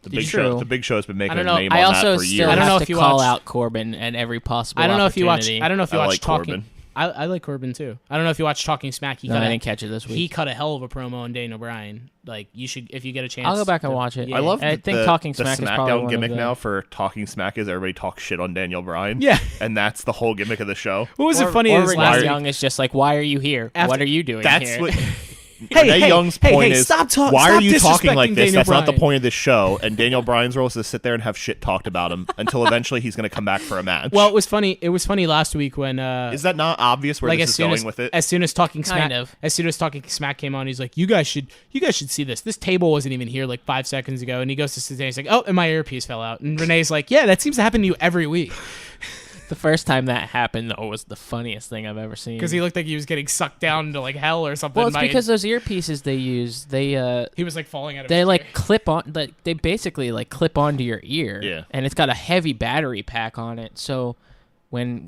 The It's Big Show, true. the Big Show's been making I a don't know. name I on also that for still years. I don't know have if to you call watch- out Corbin at every possible I don't know if you watch. opportunity. I don't know if you I watch like Talking. Corbin. I like Corbin too. I don't know if you watch Talking Smack. He No, cut I a- didn't catch it this week. He cut a hell of a promo on Daniel Bryan. Like you should, if you get a chance. I'll go back and to- watch it. Yeah. I love I that think the, Talking the Smack is probably SmackDown one of gimmick the- now for Talking Smack is everybody talks shit on Daniel Bryan. Yeah. And that's the whole gimmick of the show. What was it funny Or is Renee last week. Young is just like, why are you here? After- What are you doing That's here? what Hey, Renee hey, Young's hey, point hey, is, stop why are you talking disrespecting like this? Daniel That's not the Bryan. point of this show. And Daniel Bryan's role is to sit there and have shit talked about him until eventually he's going to come back for a match. Well, it was funny. It was funny last week when is that not obvious where like this as is soon going as with it? as soon as Talking Smack Kind of. as soon as Talking Smack came on, he's like, you guys should see this. This table wasn't even here like 5 seconds ago. And he goes to sit there. He's like, oh, and my earpiece fell out. And Renee's like, yeah, that seems to happen to you every week The first time that happened, though, was the funniest thing I've ever seen. because he looked like he was getting sucked down to like hell or something. Well, it's by- because those earpieces they use, he was like falling out of. they his like chair. clip on, like they basically like clip onto your ear. Yeah. And it's got a heavy battery pack on it, so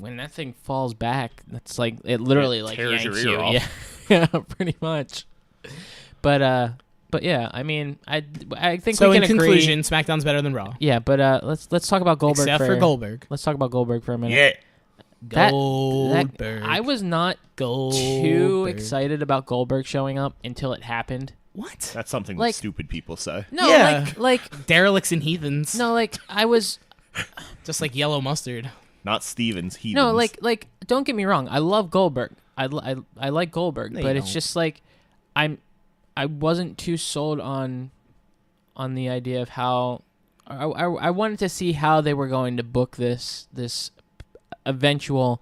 when that thing falls back, that's like it literally like tears yanks your you. ear off. Yeah, yeah, pretty much. But yeah, I mean, I think So we in can agree. conclusion, SmackDown's better than Raw. Yeah, but let's talk about Goldberg. Except for Goldberg. Let's talk about Goldberg for a minute. Yeah. Goldberg. I was not too excited about Goldberg showing up until it happened. What? That's something Like- that stupid people say. No, Yeah. like Derelicts and heathens. no, like I was Just like yellow mustard. Not Stevens. Heathens. no, like don't get me wrong. I love Goldberg. I like Goldberg, No, but you it's don't. just like I wasn't too sold on the idea of how I wanted to see how they were going to book this eventual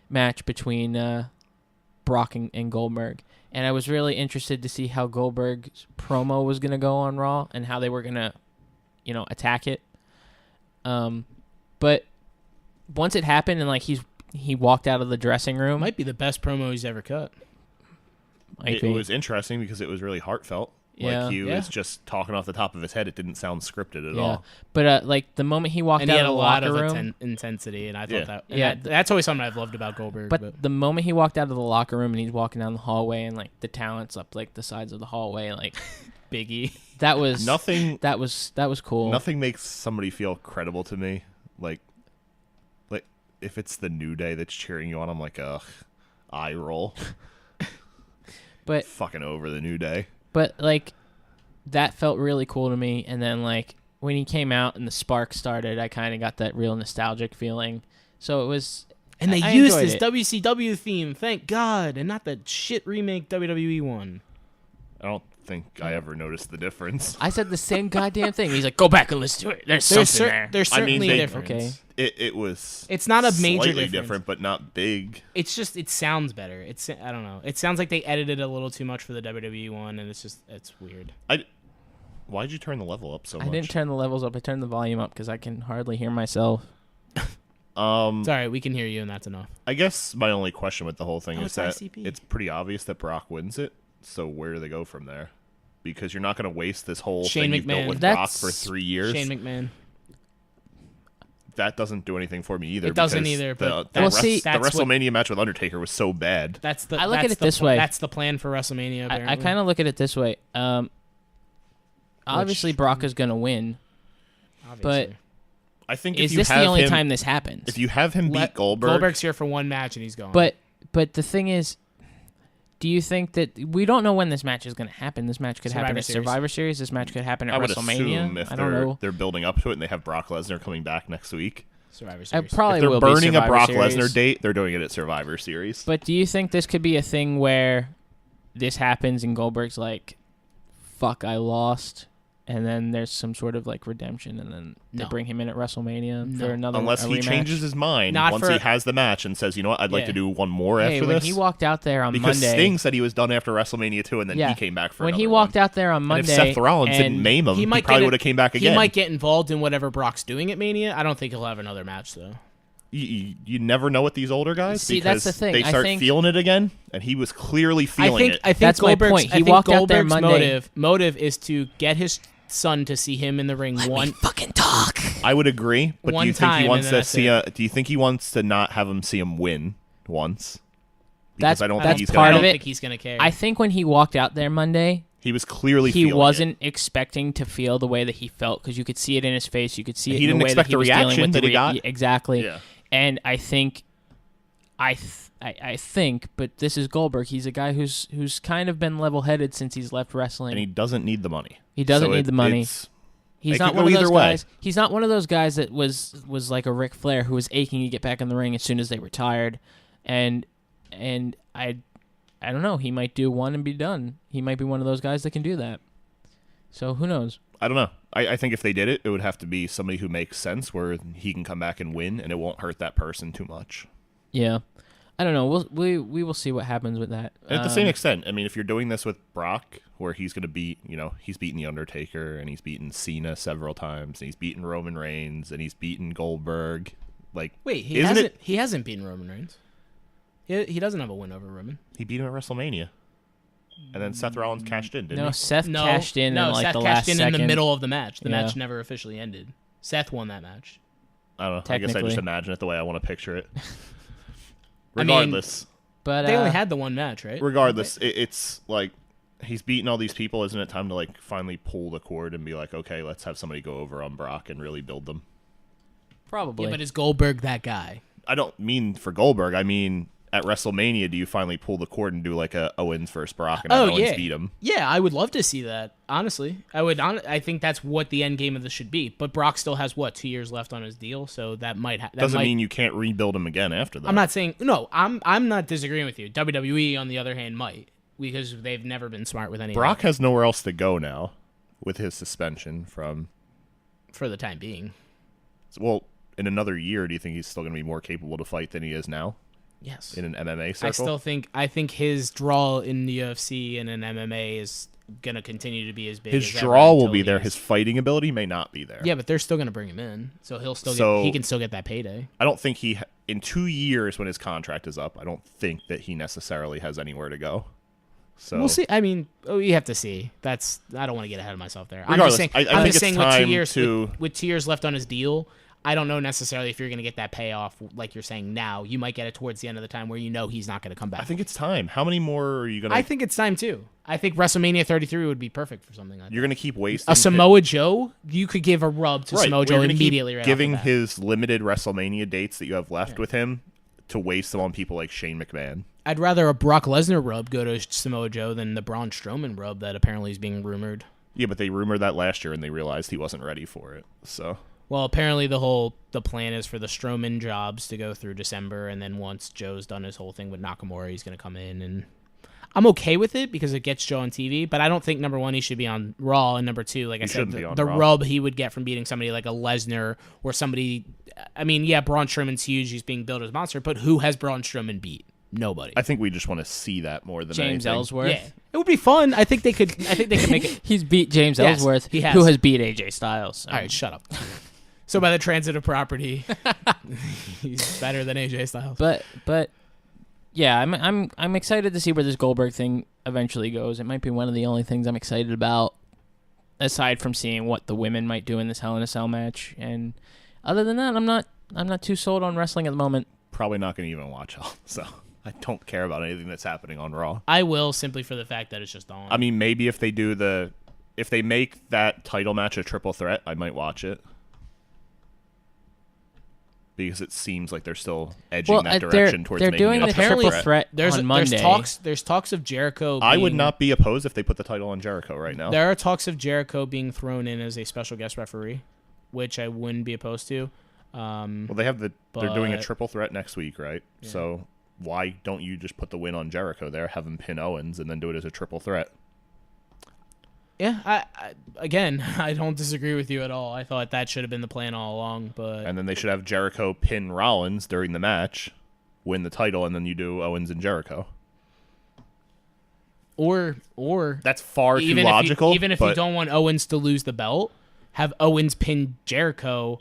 match between Brock and Goldberg. And I was really interested to see how Goldberg's promo was going to go on Raw and how they were going to, attack it. But once it happened and like he walked out of the dressing room, Might be the best promo he's ever cut. might It be. was interesting because it was really heartfelt. Yeah. Like he Yeah. was just talking off the top of his head. It didn't sound scripted at yeah. all. But like the moment he walked And out he of had the a lot locker of room, intensity, and I thought Yeah. that. Yeah. That's always something I've loved about Goldberg. but the moment he walked out of the locker room and he's walking down the hallway and like the talent's up like the sides of the hallway, like Biggie. that was Nothing. That was cool. Nothing makes somebody feel credible to me. Like if it's the New Day that's cheering you on, I'm like, ugh, eye roll. But Fucking over the New Day. But like that felt really cool to me. And then like when he came out and the spark started, I kind of got that real nostalgic feeling. So it was, And they I used enjoyed his it. WCW theme, thank God, and not the shit remake WWE one. I don't think I ever noticed the difference. I said the same goddamn thing. He's like, go back and listen to it. There's something there. There's I mean, certainly they- a difference. Okay. It was. It's not a major slightly difference. different, but not big. It's just it sounds better. I don't know. It sounds like they edited a little too much for the WWE one, and it's weird. Why'd you turn the level up so I much? didn't turn the levels up. I turned the volume up because I can hardly hear myself. It's all right. We can hear you, and that's enough. I guess my only question with the whole thing Oh, is it's that ICP. it's pretty obvious that Brock wins it. So where do they go from there? Because you're not going to waste this whole Shane thing you've built McMahon. with Brock That's for 3 years. Shane McMahon. That doesn't do anything for me either. It doesn't because either, but The, Well, the, see- the that's what- WrestleMania match with Undertaker was so bad. That's the. I look that's at it the this pl- way. That's the plan for WrestleMania. I Apparently. kind of look at it this way. Obviously, Brock is going to win. Obviously. I think Is if you this have the only him, time this happens? if you have him beat Let- Goldberg, Goldberg's here for one match, and he's gone. But the thing is, do you think that we don't know when this match is going to happen? This match could happen Survivor at Series. Survivor Series. This match could happen at I would WrestleMania. assume if I don't know. they're building up to it and they have Brock Lesnar coming back next week. Survivor I Series. probably If they're will be burning a Survivor Brock Series. Lesnar date, they're doing it at Survivor Series. But do you think this could be a thing where this happens and Goldberg's like, "Fuck, I lost," and then there's some sort of like redemption, and then they No. bring him in at WrestleMania No. for another Unless a he rematch? changes his mind Not once for- he has the match and says, you know what, I'd like Yeah. to do one more Hey, after when this. he walked out there on Because Monday, Sting said he was done after WrestleMania 2, and then Yeah. he came back for when he another walked one. out there on And Monday, if Seth Rollins didn't and maim him, he he, might probably get would have came back again. He might get involved in whatever Brock's doing at Mania. I don't think he'll have another match though. You never know with these older guys See, because that's the thing. they I start think- feeling it again, and he was clearly feeling it. I think That's my Goldberg's, point. He I think walked out there Goldberg's Monday- motive is to get his son to see him in the ring fucking talk. I would agree, but One do you think time, he and wants then to that's see? it. Do you think he wants to not have him see him win once? Because I don't that's think he's part I gonna, of don't it. think he's gonna care. I think when he walked out there Monday, He was clearly he feeling wasn't expecting to feel the way that he felt because you could see it in his face. You could see it He in didn't the way expect that he the was dealing reaction with that the he got. Exactly. Yeah. And I think, I think, but this is Goldberg. He's a guy who's kind of been level-headed since he's left wrestling. and he doesn't need the money. He doesn't So need the money. it's- He's it not could one go of those either way. guys. He's not one of those guys that was like a Ric Flair who was aching to get back in the ring as soon as they retired, and I don't know. He might do one and be done. He might be one of those guys that can do that. So who knows? I don't know. I think if they did it, it would have to be somebody who makes sense, where he can come back and win, and it won't hurt that person too much. Yeah, I don't know. We will see what happens with that. And at the same extent, I mean, if you're doing this with Brock, where he's going to beat, he's beaten The Undertaker, and he's beaten Cena several times, and he's beaten Roman Reigns, and he's beaten Goldberg. Like, Wait, isn't he hasn't beaten Roman Reigns. He doesn't have a win over Roman. he beat him at WrestleMania, and then Seth Rollins cashed in, didn't no, he? Seth cashed in No, like Seth the cashed last in second. in the middle of the match. The Yeah. match never officially ended. Seth won that match. I don't know. I guess I Technically. just imagine it the way I want to picture it. I mean, Regardless, But They only had the one match, right? it's like he's beaten all these people. Isn't it time to like finally pull the cord and be like, okay, let's have somebody go over on Brock and really build them? probably. Yeah, but is Goldberg that guy? I don't mean for Goldberg. I mean at WrestleMania, do you finally pull the cord and do like a Owens versus Brock and have Owens beat him? Yeah, I would love to see that. Honestly, I would. I think that's what the end game of this should be. But Brock still has 2 years left on his deal, so that might. Doesn't mean you can't rebuild him again after that. I'm not saying no. I'm not disagreeing with you. WWE, on the other hand, might because they've never been smart with anything. Brock has nowhere else to go now with his suspension from. For the time being. Well, in another year, do you think he's still going to be more capable to fight than he is now? Yes. In an MMA circle? I think his draw in the UFC and in MMA is going to continue to be as big his as ever draw will until be there. he's- His fighting ability may not be there. Yeah, but they're still going to bring him in. So he'll still he can still get that payday. I don't think in 2 years when his contract is up, I don't think that he necessarily has anywhere to go. So We'll see. I mean, you have to see. I don't want to get ahead of myself there. Regardless, I'm I just think it's saying with time 2 years to- with 2 years left on his deal, I don't know necessarily if you're going to get that payoff like you're saying now. You might get it towards the end of the time where you know he's not going to come back. I think it's time. How many more are you going to... I think it's time too. I think WrestleMania 33 would be perfect for something like that. You're going to keep wasting... A Samoa Joe, you could give a rub to Samoa Joe You're gonna immediately keep right giving off the bat. his limited WrestleMania dates that you have left with him to waste them on people like Shane McMahon. I'd rather a Brock Lesnar rub go to Samoa Joe than the Braun Strowman rub that apparently is being rumored. Yeah, but they rumored that last year and they realized he wasn't ready for it. So Well, apparently the plan is for the Strowman jobs to go through December, and then once Joe's done his whole thing with Nakamura, he's going to come in, and I'm okay with it because it gets Joe on TV. But I don't think number one he should be on Raw, and number two, like I said, shouldn't be on the Raw. rub he would get from beating somebody like a Lesnar or somebody. I mean, yeah, Braun Strowman's huge; he's being billed as a monster, but who has Braun Strowman beat? Nobody. I think we just want to see that more than James anything. Ellsworth. Yeah, it would be fun. I think they could make it. He's beat James Yes, Ellsworth, he has. who has beat AJ Styles. So. All right, shut up. So by the transitive property, he's better than AJ Styles. But yeah, I'm excited to see where this Goldberg thing eventually goes. It might be one of the only things I'm excited about, aside from seeing what the women might do in this Hell in a Cell match. And other than that, I'm not too sold on wrestling at the moment. Probably not going to even watch Hell. So I don't care about anything that's happening on Raw. I will simply for the fact that it's just on. I mean, maybe if they make that title match a triple threat, I might watch it. Because it seems like they're still edging that direction towards they're making doing it a the triple triple threat. threat on Monday. There's talks of Jericho. I would being- not be opposed if they put the title on Jericho right now. There are talks of Jericho being thrown in as a special guest referee, which I wouldn't be opposed to. Well, they're doing a but- triple threat next week, right? Yeah. So why don't you just put the win on Jericho there, have him pin Owens, and then do it as a triple threat? Yeah, I don't disagree with you at all. I thought that should have been the plan all along, but And then they should have Jericho pin Rollins during the match, win the title, and then you do Owens and Jericho. or That's far too even logical. if you but don't want Owens to lose the belt, have Owens pin Jericho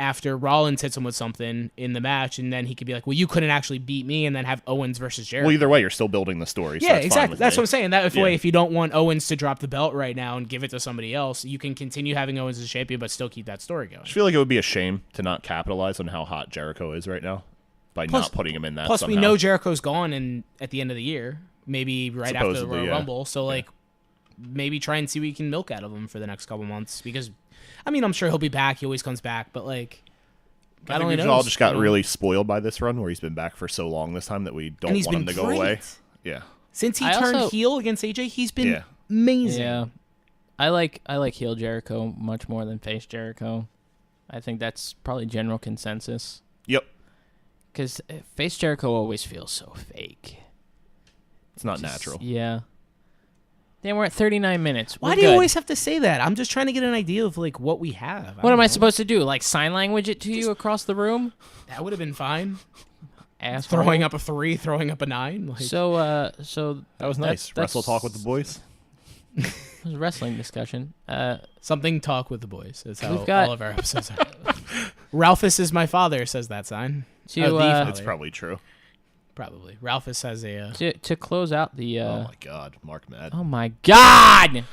after Rollins hits him with something in the match, and then he could be like, "Well, you couldn't actually beat me," and then have Owens versus Jericho. Well, either way, you're still building the story. So Yeah, that's fine exactly. with That's me. what I'm saying. That Yeah. way, if you don't want Owens to drop the belt right now and give it to somebody else, you can continue having Owens as champion, but still keep that story going. I just feel like it would be a shame to not capitalize on how hot Jericho is right now by not putting him in that. Plus, somehow. we know Jericho's gone at the end of the year, maybe right after the Supposedly, Royal yeah. Rumble. So, like, maybe try and see what you can milk out of him for the next couple months. Because, I mean, I'm sure he'll be back. He always comes back, but like, I God think only we knows. all just got you know? really spoiled by this run where he's been back for so long this time that we don't And he's want him been to go great. away. Yeah. Since he I turned also- heel against AJ, he's been Yeah. amazing. Yeah, I like heel Jericho much more than face Jericho. I think that's probably general consensus. Yep. Because face Jericho always feels so fake. It's not Just- natural. Yeah. Then we're at 39 minutes. Why We're do you good. always have to say that? I'm just trying to get an idea of like what we have. What am I supposed to do? Like sign language it to you across the room? That would have been fine. Asshole. Throwing up a 3, throwing up a 9. Like, So That was nice. Wrestle talk with the boys. It was a wrestling discussion. something talk with the boys. That's how We've got- all of our episodes are. Ralphus is my father, says that sign. To, The father. It's probably true. Probably. Ralphus has a... to close out the. Oh my God, Mark Madden. Oh my God!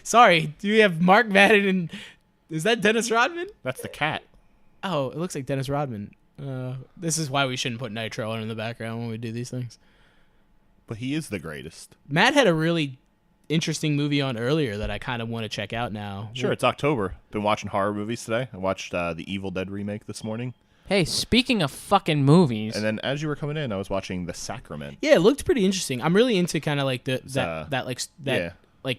Sorry, do we have Mark Madden and Is that Dennis Rodman? That's the cat. Oh, it looks like Dennis Rodman. This is why we shouldn't put Nitro on in the background when we do these things. But he is the greatest. Matt had a really interesting movie on earlier that I kind of want to check out now. Sure, it's October. Been watching horror movies today. I watched the Evil Dead remake this morning. Hey, speaking of fucking movies. And then as you were coming in, I was watching The Sacrament. Yeah, it looked pretty interesting. I'm really into kind of like that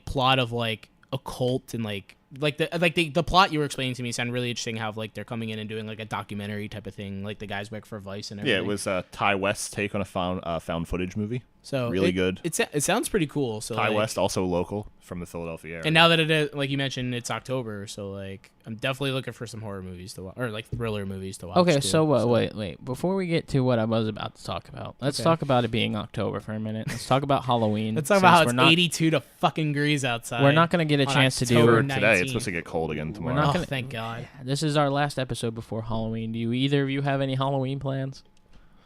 plot of like a cult and the plot you were explaining to me sounded really interesting. How like they're coming in and doing like a documentary type of thing, like the guys work for Vice and everything. Yeah, it was Ty West's take on a found footage movie. So really good. It sounds pretty cool. So Ty West, also local from the Philadelphia area. And now that it is, like you mentioned, it's October, so like I'm definitely looking for some horror movies to watch, or like thriller movies to watch. Okay, too, so wait. Before we get to what I was about to talk about, let's talk about it being October for a minute. Let's talk about Halloween. Let's talk about how it's 82 to fucking degrees outside. We're not going to get a chance to do October today. It's supposed to get cold again tomorrow. We're not gonna, thank God. This is our last episode before Halloween. Do either of you have any Halloween plans?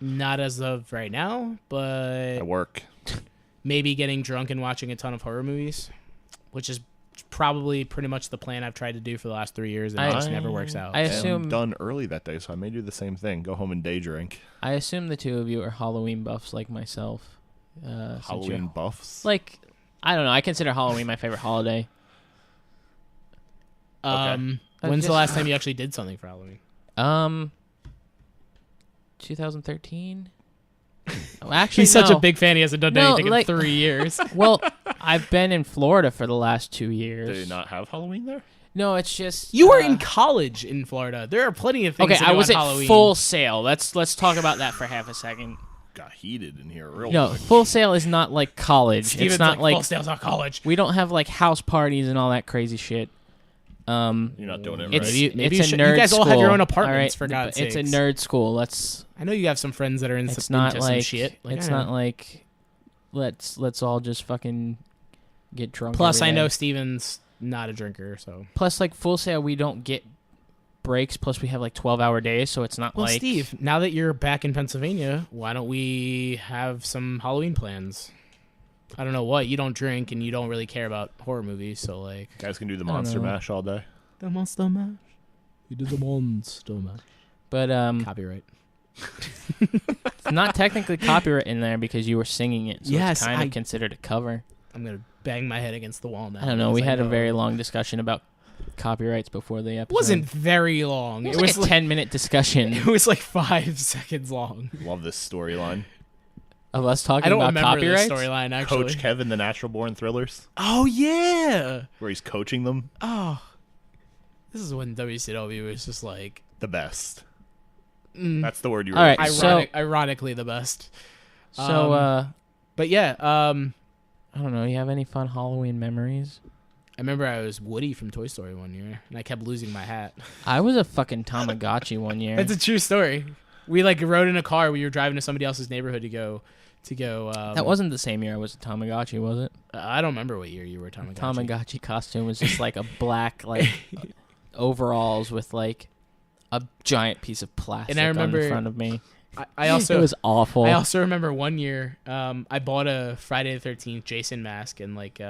Not as of right now, but I work. Maybe getting drunk and watching a ton of horror movies, which is probably pretty much the plan I've tried to do for the last 3 years, and it just never works out. I assume I'm done early that day, so I may do the same thing. Go home and day drink. I assume the two of you are Halloween buffs like myself. Halloween buffs? Like, I don't know. I consider Halloween my favorite holiday. When's the last time you actually did something for Halloween? 2013. Actually, he's such a big fan. He hasn't done anything like, in 3 years. Well, I've been in Florida for the last 2 years. Do you not have Halloween there? No, it's just you were in college in Florida. There are plenty of things. Okay, to do I was on at Halloween. Full Sail. Let's talk about that for half a second. Got heated in here real No, quick. Full Sail is not like college. Steven's it's not like Full Sail's not college. We don't have like house parties and all that crazy shit. You're not doing it right. It's Maybe a you should. nerd You guys school. all have your own apartments, all for God's It's sakes. a nerd school. I know you have some friends that are in It's some, not into some like shit. it's not like let's all just fucking get drunk. Plus, every I know day. Steven's not a drinker, so. Plus, like Full Sail, we don't get breaks. Plus, we have like 12-hour days, so it's not Well, like. Steve, now that you're back in Pennsylvania, why don't we have some Halloween plans? I don't know what. You don't drink and you don't really care about horror movies, so like. You guys can do the Monster know. Mash all day. The Monster Mash. We did the Monster Mash. But Copyright. it's not technically copyright in there because you were singing it, so Yes, it's kind of considered a cover. I'm gonna bang my head against the wall now. I don't know. We because had I a very long discussion about copyrights before the episode. It wasn't very long. It was like a 10-minute discussion It was like 5 seconds long. Love this storyline. of us talking I don't about remember the copyrights. storyline actually. Coach Kevin, the Natural Born Thrillers, Oh yeah. where he's coaching them. Oh. This is when WCW was just like The best. That's the word you were All right, looking for. so- ironically the best. So, But yeah, I don't know. You have any fun Halloween memories? I remember I was Woody from Toy Story one year, and I kept losing my hat. I was a fucking Tamagotchi one year. It's a true story. We like rode in a car. We were driving to somebody else's neighborhood to go. That wasn't the same year I was a Tamagotchi, was it? I don't remember what year you were Tamagotchi. Tamagotchi costume was just like a black like overalls with like a giant piece of plastic And I remember- on the front of me. I also it was awful. I also remember one year I bought a Friday the 13th Jason mask and like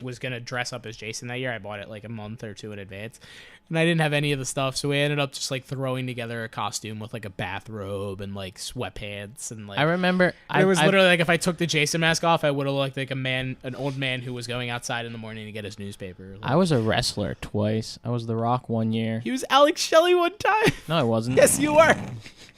was gonna dress up as Jason that year. I bought it like a month or two in advance, and I didn't have any of the stuff, so we ended up just like throwing together a costume with like a bathrobe and like sweatpants and like. I remember It was literally like if I took the Jason mask off, I would have looked like an old man who was going outside in the morning to get his newspaper. Like, I was a wrestler twice. I was The Rock one year. he was Alex Shelley one time. No, I wasn't. Yes, you were.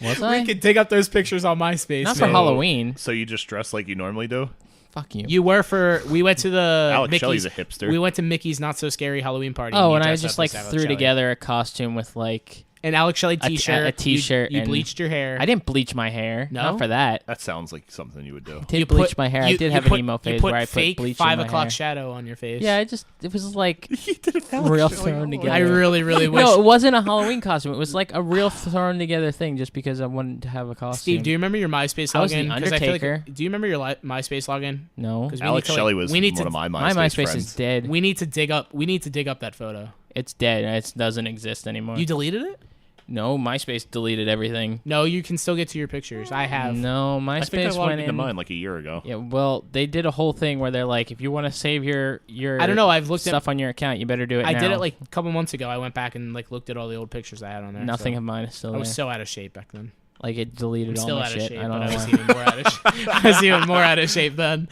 Was I? We could dig up those pictures on MySpace. Not for man. Halloween. So you just dress like you normally do? Fuck you. You were for. We went to the Alex Shelley's Mickey's. a hipster. We went to Mickey's Not So Scary Halloween party. Oh, you and I dressed just up like as Alex threw Shelley. together a costume with like an Alex Shelley t-shirt. a t-shirt You and- bleached your hair. I didn't bleach my hair. No? Not for that. That sounds like something you would do. I did You bleach put- my hair. I you- did you have put- an emo you phase put where I put fake bleach 5 in my o'clock hair. shadow on your face. Yeah, it was like You did an Alex real Shelley thrown all together. I really, really wish. No, it wasn't a Halloween costume. It was like a real thrown together thing just because I wanted to have a costume. Steve, do you remember your MySpace login? I was the 'Cause I feel like- Undertaker. do you remember your MySpace login? No. 'Cause we Alex need to, Shelley like- was we need one to- of my My MySpace MySpace friends. is dead. We need to dig up. We need to dig up that photo. It's dead. It doesn't exist anymore. You deleted it? No, MySpace deleted everything. No, you can still get to your pictures. I have. No, I think I MySpace logged went into in. mine like a year ago. Yeah, well, they did a whole thing where they're like, if you want to save your I don't know. I've looked stuff on your account, you better do it I now. did it like a couple months ago. I went back and like looked at all the old pictures I had on there. Nothing so. of mine is still I there. was so out of shape back then. Like, it deleted I'm all still my out of shit. shape, I don't but know I was why. even more out of shape. I was even more out of shape then.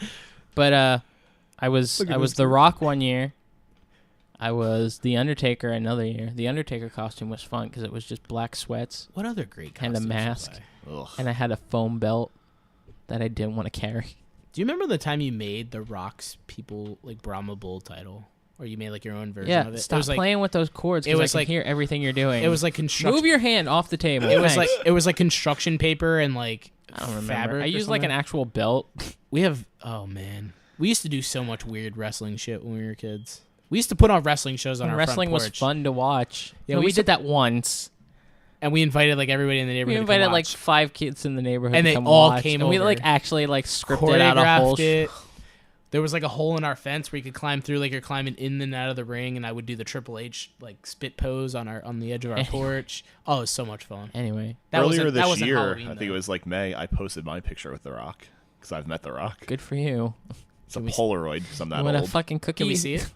But I was Look at The this. Rock one year. I was The Undertaker another year. The Undertaker costume was fun because it was just black sweats, What other great And a costumes mask. was I? Ugh. and I had a foam belt that I didn't want to carry. Do you remember the time you made the Rock's people like Brahma Bull title, or you made like your own version Yeah, of it? stop it was like, playing with those chords it because I was can like- hear everything you're doing. It was like construction. Move your hand off the table. It was Thanks. like construction paper and like I don't remember. fabric. I or used like an something. actual belt. We have. Oh man, we used to do so much weird wrestling shit when we were kids. We used to put on wrestling shows on And our wrestling front was porch. fun to watch. Yeah, No, we we used to- did that once. and we invited like everybody in the We neighborhood. invited to come like watch. 5 kids in the neighborhood, And to they come all watch. came and we over. like actually like scripted out a whole. choreographed it. There was like a hole in our fence where you could climb through, like you're climbing in and out of the ring, and I would do the Triple H like spit pose on the edge of our porch. Oh, it was so much fun. Anyway, That Earlier wasn't- that this wasn't year, Halloween, I think though. it was like May, I posted my picture with The Rock because I've met The Rock. good for you. It's a Can we- Polaroid because I'm that What a old. fucking cookie. Can we see it?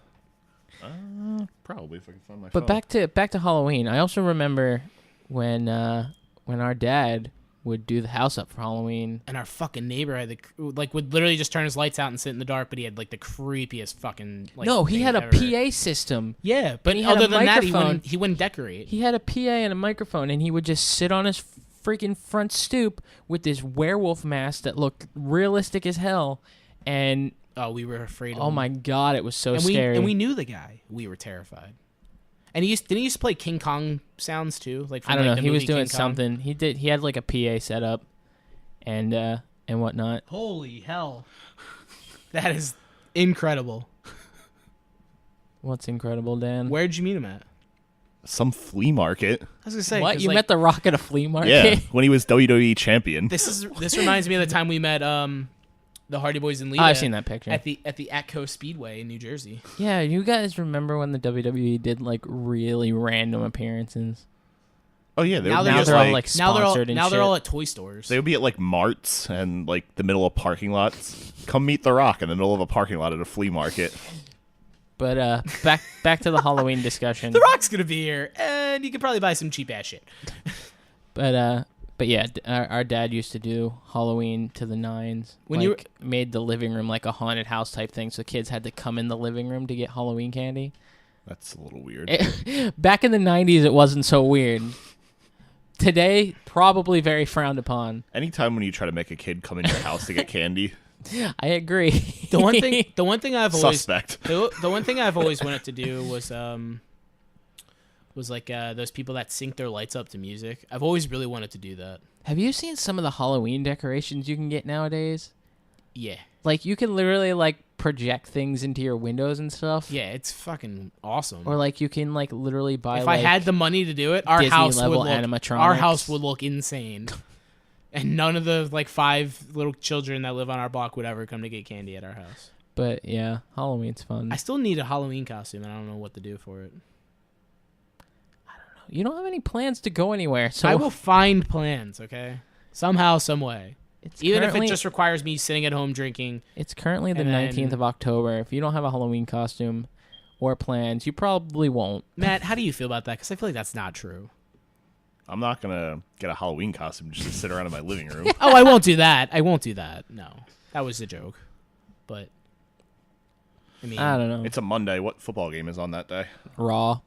Probably if I can find my But phone. back to Halloween. I also remember when our dad would do the house up for Halloween. And our fucking neighbor had would literally just turn his lights out and sit in the dark, but he had like the creepiest fucking like. No, he thing had a ever. PA system. Yeah, but he had other a than that, microphone. he wouldn't decorate. He had a PA and a microphone, and he would just sit on his freaking front stoop with this werewolf mask that looked realistic as hell. And Oh, we were afraid of oh him. my god, it was so and scary. we knew the guy. We were terrified. And didn't he used to play King Kong sounds too? Like from, I don't like, know. the He was movie doing King Kong? something. He had like a PA set up, and whatnot. Holy hell, that is incredible. What's incredible, Dan? Where'd you meet him at? Some flea market. I was gonna say What? 'cause, You like, met The Rock at a flea market? Yeah, when he was WWE champion. This reminds me of the time we met the Hardy Boys in Lita. Oh, I've seen that picture. at the Atco Speedway in New Jersey. Yeah, you guys remember when the WWE did like really random appearances? Oh yeah, they Now would they're be just at, all, like, like, Now they're all sponsored and now they're shit. all at toy stores. they would be at like marts and like the middle of parking lots. Come meet The Rock in the middle of a parking lot at a flea market. But back to the Halloween discussion. The Rock's gonna be here, and you could probably buy some cheap ass shit. But yeah, our dad used to do Halloween to the nines. When like, you were- made the living room like a haunted house type thing, so kids had to come in the living room to get Halloween candy. That's a little weird. Back in the 90s, it wasn't so weird. Today, probably very frowned upon. Anytime when you try to make a kid come in your house to get candy, I agree. The one thing I've always suspect. the one thing I've always wanted to do was like those people that sync their lights up to music. I've always really wanted to do that. Have you seen some of the Halloween decorations you can get nowadays? Yeah. Like, you can literally, like, project things into your windows and stuff. Yeah, it's fucking awesome. Or, like, you can, like, literally buy, if like... I had the money to do it, our Disney house would level look animatronics. our house would look insane. And none of the like 5 little children that live on our block would ever come to get candy at our house. But, yeah, Halloween's fun. I still need a Halloween costume, and I don't know what to do for it. You don't have any plans to go anywhere, so... I will find plans, okay? Somehow, some way. It's Even if currently- it just requires me sitting at home drinking. It's currently the And then- 19th of October. If you don't have a Halloween costume or plans, you probably won't. Matt, how do you feel about that? Because I feel like that's not true. I'm not gonna get a Halloween costume just to sit around in my living room. Oh, I won't do that. I won't do that. No. That was a joke. But, I mean... I don't know. It's a Monday. What football game is on that day? Raw.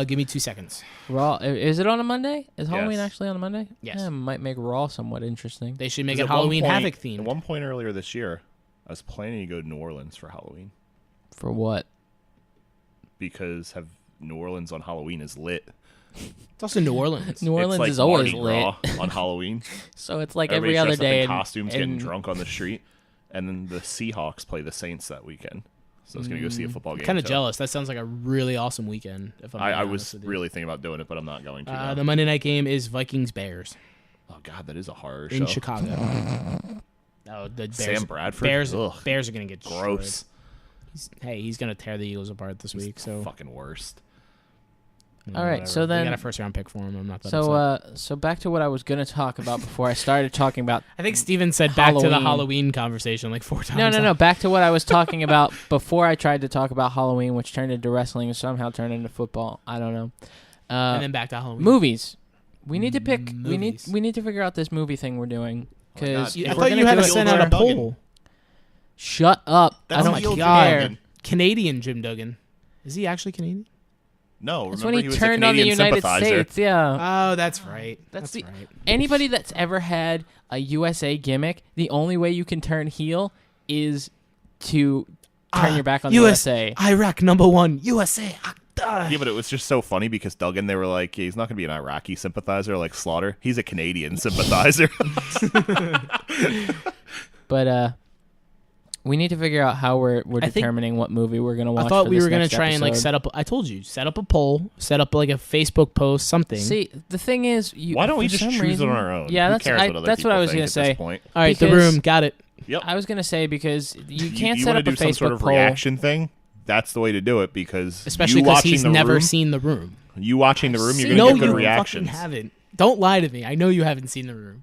give me 2 seconds. Raw. Is it on a Monday? Is Halloween Yes. actually on a Monday? Yes. Yeah, might make Raw somewhat interesting. They should make 'Cause it at one Halloween point- Havoc At themed. one point earlier this year, I was planning to go to New Orleans for Halloween For what? because New Orleans on Halloween is lit. It's also New Orleans. New Orleans it's like is always Mardi lit. Gras on Halloween. So it's like Everybody's every other dressed up in day. costumes, getting and- drunk on the street, and then the Seahawks play the Saints that weekend. So I was gonna go see a football game. Kind of too. jealous. That sounds like a really awesome weekend. If I'm I being was honest with you. really thinking about doing it, but I'm not going to. now. The Monday night game is Vikings Bears Oh God, that is a horror in show. Chicago. Oh, the Bears, Sam Bradford. Bears, Ugh, Bears are gonna get destroyed. gross. He's gonna tear the Eagles apart this week. So Fucking worst. All right, Whatever. so then- we got a first round pick for him. I'm not that So, upset. so back to what I was gonna talk about before I started talking about. I think Steven said back to the Halloween. Halloween conversation like 4 times. No. Back to what I was talking about before I tried to talk about Halloween, which turned into wrestling and somehow turned into football. I don't know. And then back to Halloween. Movies. We need to pick. Movies. We need to figure out this movie thing we're doing because God. I If thought you had to send out a Duggan. poll. Shut up. That's I Oh don't my Neil God. care. Duggan. Canadian Jim Duggan. Is he actually Canadian? No, That's remember when he was turned a on the Canadian United sympathizer. States. Yeah. Oh, that's right. That's the- right. Anybody that's ever had a USA gimmick, the only way you can turn heel is to turn your back on the USA. Iraq #1. USA. Yeah, but it was just so funny because Duggan, they were like, he's not going to be an Iraqi sympathizer like Slaughter. He's a Canadian sympathizer. But we need to figure out how we're I think- determining what movie we're gonna watch. I thought for we this were gonna next try and like episode. set up. I told you, set up a poll, set up like a Facebook post, something. See, the thing is, Why don't we for just some choose reason- on our own? Yeah, Who that's cares what other that's what I people was think gonna at say. this point? All right, the because- room got it. Yep. I was gonna say because you can't you set wanna up a do some Facebook sort of poll. reaction thing. That's the way to do it because Especially you because watching he's the never room, seen the room. you watching the room, you're No, gonna get you good reactions. fucking haven't. Don't lie to me. I know you haven't seen the room.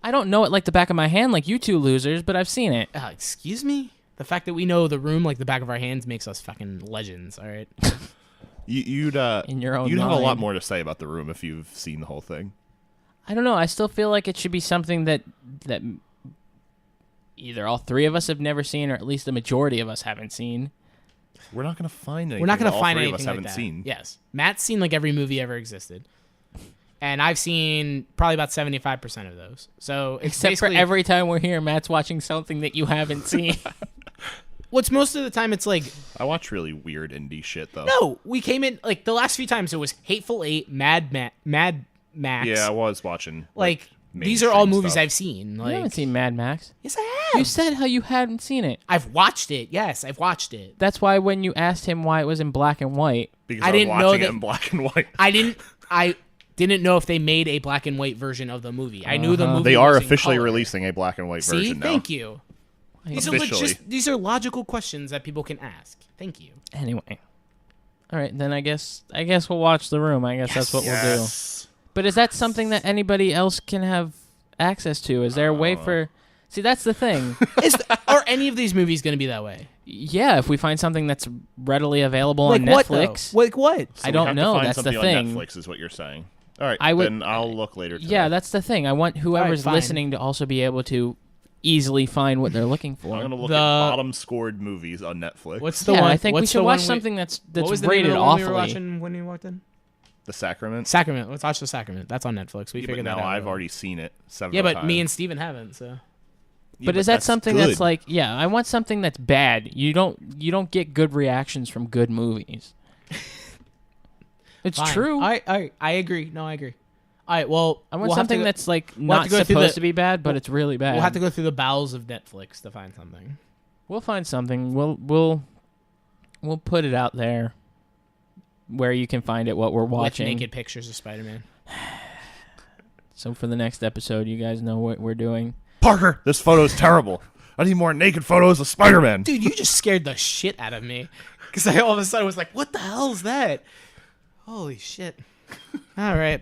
I don't know it like the back of my hand, like you two losers, but I've seen it. Excuse me. The fact that we know the room like the back of our hands makes us fucking legends. All right. You'd In your own you'd have a lot mind. more to say about the room if you've seen the whole thing. I don't know. I still feel like it should be something that either all three of us have never seen, or at least the majority of us haven't seen. We're not gonna find anything. We're not gonna that all find three anything of us like haven't that. seen. Yes, Matt's seen like every movie ever existed, and I've seen probably about 75% of those. So it's Except for basically- every time we're here, Matt's watching something that you haven't seen. What's most of the time it's like I watch really weird indie shit though. no. We came in like the last few times it was Hateful Eight, Mad Max. Yeah, I was watching. like these are all mainstream movies stuff. I've seen. You Like haven't seen Mad Max. yes, I have. You said how you hadn't seen it. I've watched it. Yes, I've watched it. That's why when you asked him why it was in black and white, because I I was didn't know watching that- it in black and white. I didn't know if they made a black and white version of the movie. I knew the movie. They are was in officially color. releasing a black and white See, version now. thank you. These are Officially. these are logical questions that people can ask. Thank you. anyway. All right, then I guess we'll watch The Room. I guess that's what we'll do. Yes. But is that something that anybody else can have access to? Is there a way for? See, that's the thing. Are any of these movies going to be that way? Yeah, if we find something that's readily available Like on what? Netflix. Though? Like what? So I we don't have to know, find that's the something thing. On Netflix is what you're saying. All right, I would- then I'll look later. Today. Yeah, that's the thing. I want whoever's fine. listening to also be able to easily find what they're looking for. I'm gonna look The- at bottom scored movies on Netflix. What's the Yeah, one? I think we what's should the watch one something that's what was the rated name of the one we were awfully. watching when you walked in? The Sacrament? Sacrament. Let's watch The Sacrament. That's on Netflix. We Yeah, but figured now that out. I've already seen it several Yeah, but times. me and Steven haven't. So Yeah, But is that that's something good. that's like, yeah, I want something that's bad. You don't get good reactions from good movies. It's fine. true. All right. I agree. No, I agree. All right. Well, I want we'll have something to go- that's like we'll have not to go through supposed the- to be bad, but it's really bad. We'll have to go through the bowels of Netflix to find something. We'll find something. We'll put it out there where you can find it. What we're watching. With naked pictures of Spider-Man. So for the next episode, you guys know what we're doing. Parker, this photo's terrible. I need more naked photos of Spider-Man. Dude, you just scared the shit out of me. Because I all of a sudden was like, what the hell is that? Holy shit. All right.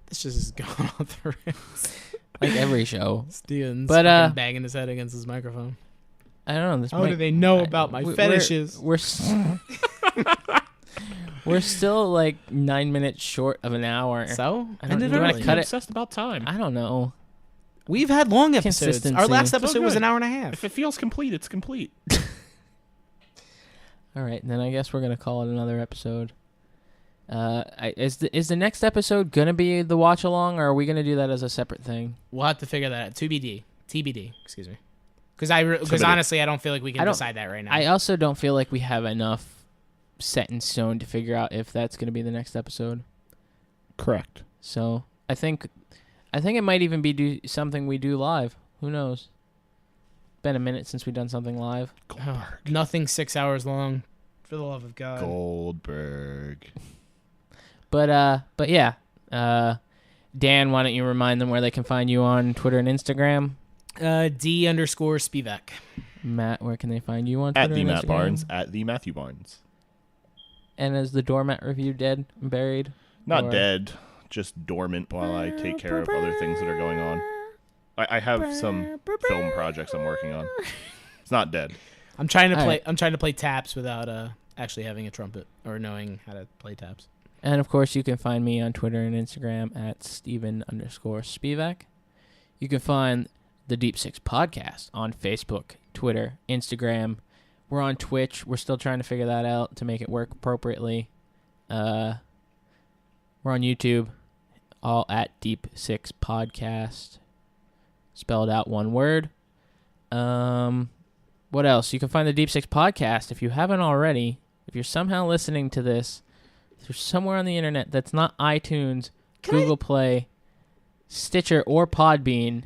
This just is going off the rails. Like every show. Steven's But, fucking banging his head against his microphone. I don't know. This How might, do they know about my we're- fetishes? We're still like 9 minutes short of an hour. So? I don't- Ended you wanna early. cut it? Obsessed about time. I don't know. We've had long episodes. Our Consistency. last So episode was good. an hour and a half. If it feels complete, it's complete. All right, then I guess we're gonna call it another episode. Is the next episode gonna be the watch along, or are we gonna do that as a separate thing? We'll have to figure that out. TBD. Excuse me. Because Submit it. honestly, I don't feel like we I can don't- decide that right now. I also don't feel like we have enough set in stone to figure out if that's gonna be the next episode. Correct. So I think it might even be something we do live. Who knows? Been a minute since we've done something live. Nothing 6 hours long. For the love of God. Goldberg. But yeah. Dan, why don't you remind them where they can find you on Twitter and Instagram? D_Spivak. Matt, where can they find you on Twitter At the and Matt Instagram? Barnes. At the Matthew Barnes. And is the doormat review dead and buried? Not Or- dead, just dormant while I take care of other things that are going on. I have some film projects I'm working on. It's not dead. I'm trying to All play. right. I'm trying to play taps without actually having a trumpet or knowing how to play taps. And of course, you can find me on Twitter and Instagram at Steven_Spivak. You can find the Deep Six Podcast on Facebook, Twitter, Instagram. We're on Twitch. We're still trying to figure that out to make it work appropriately. We're on YouTube, all at Deep Six Podcast, spelled out one word. What else? You can find the Deep Six Podcast if you haven't already. If you're somehow listening to this, there's somewhere on the internet that's not iTunes, Google Play, Stitcher, or Podbean. You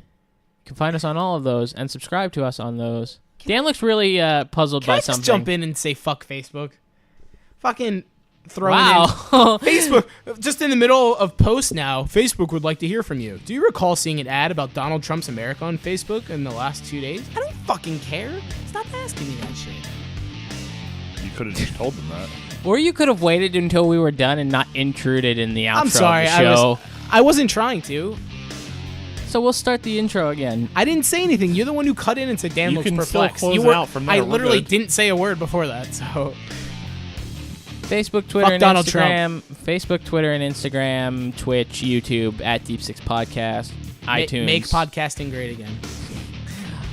can find us on all of those and subscribe to us on those. Dan looks really puzzled Can by I something. just jump in and say fuck Facebook? Fucking throw Wow. in Facebook just in the middle of post now. Facebook would like to hear from you. Do you recall seeing an ad about Donald Trump's America on Facebook in the last 2 days? I don't fucking care. Stop asking me that shit. You could have just told them that. Or you could have waited until we were done and not intruded in the outro I'm sorry. of the show. I wasn't trying to. So we'll start the intro again. I didn't say anything. You're the one who cut in and said Dan You looks can still perplexed. close You it were, out from there. I We're literally good. didn't say a word before that. So Facebook, Twitter, Fuck and Donald Instagram. Facebook, Twitter, and Instagram. Twitch, YouTube at Deep Six Podcast. iTunes. make podcasting great again.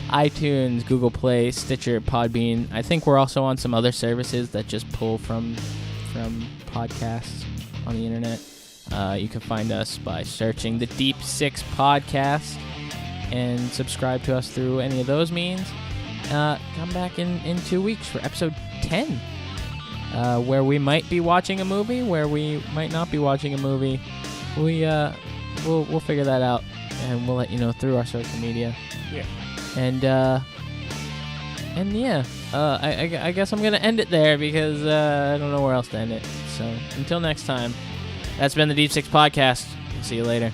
iTunes, Google Play, Stitcher, Podbean. I think we're also on some other services that just pull from podcasts on the internet. You can find us by searching the Deep Six Podcast and subscribe to us through any of those means. Come back in 2 weeks for episode 10, where we might be watching a movie, where we might not be watching a movie. We'll figure that out, and we'll let you know through our social media. Yeah. And yeah, I guess I'm gonna end it there because I don't know where else to end it. So until next time, that's been the Deep Six Podcast. See you later.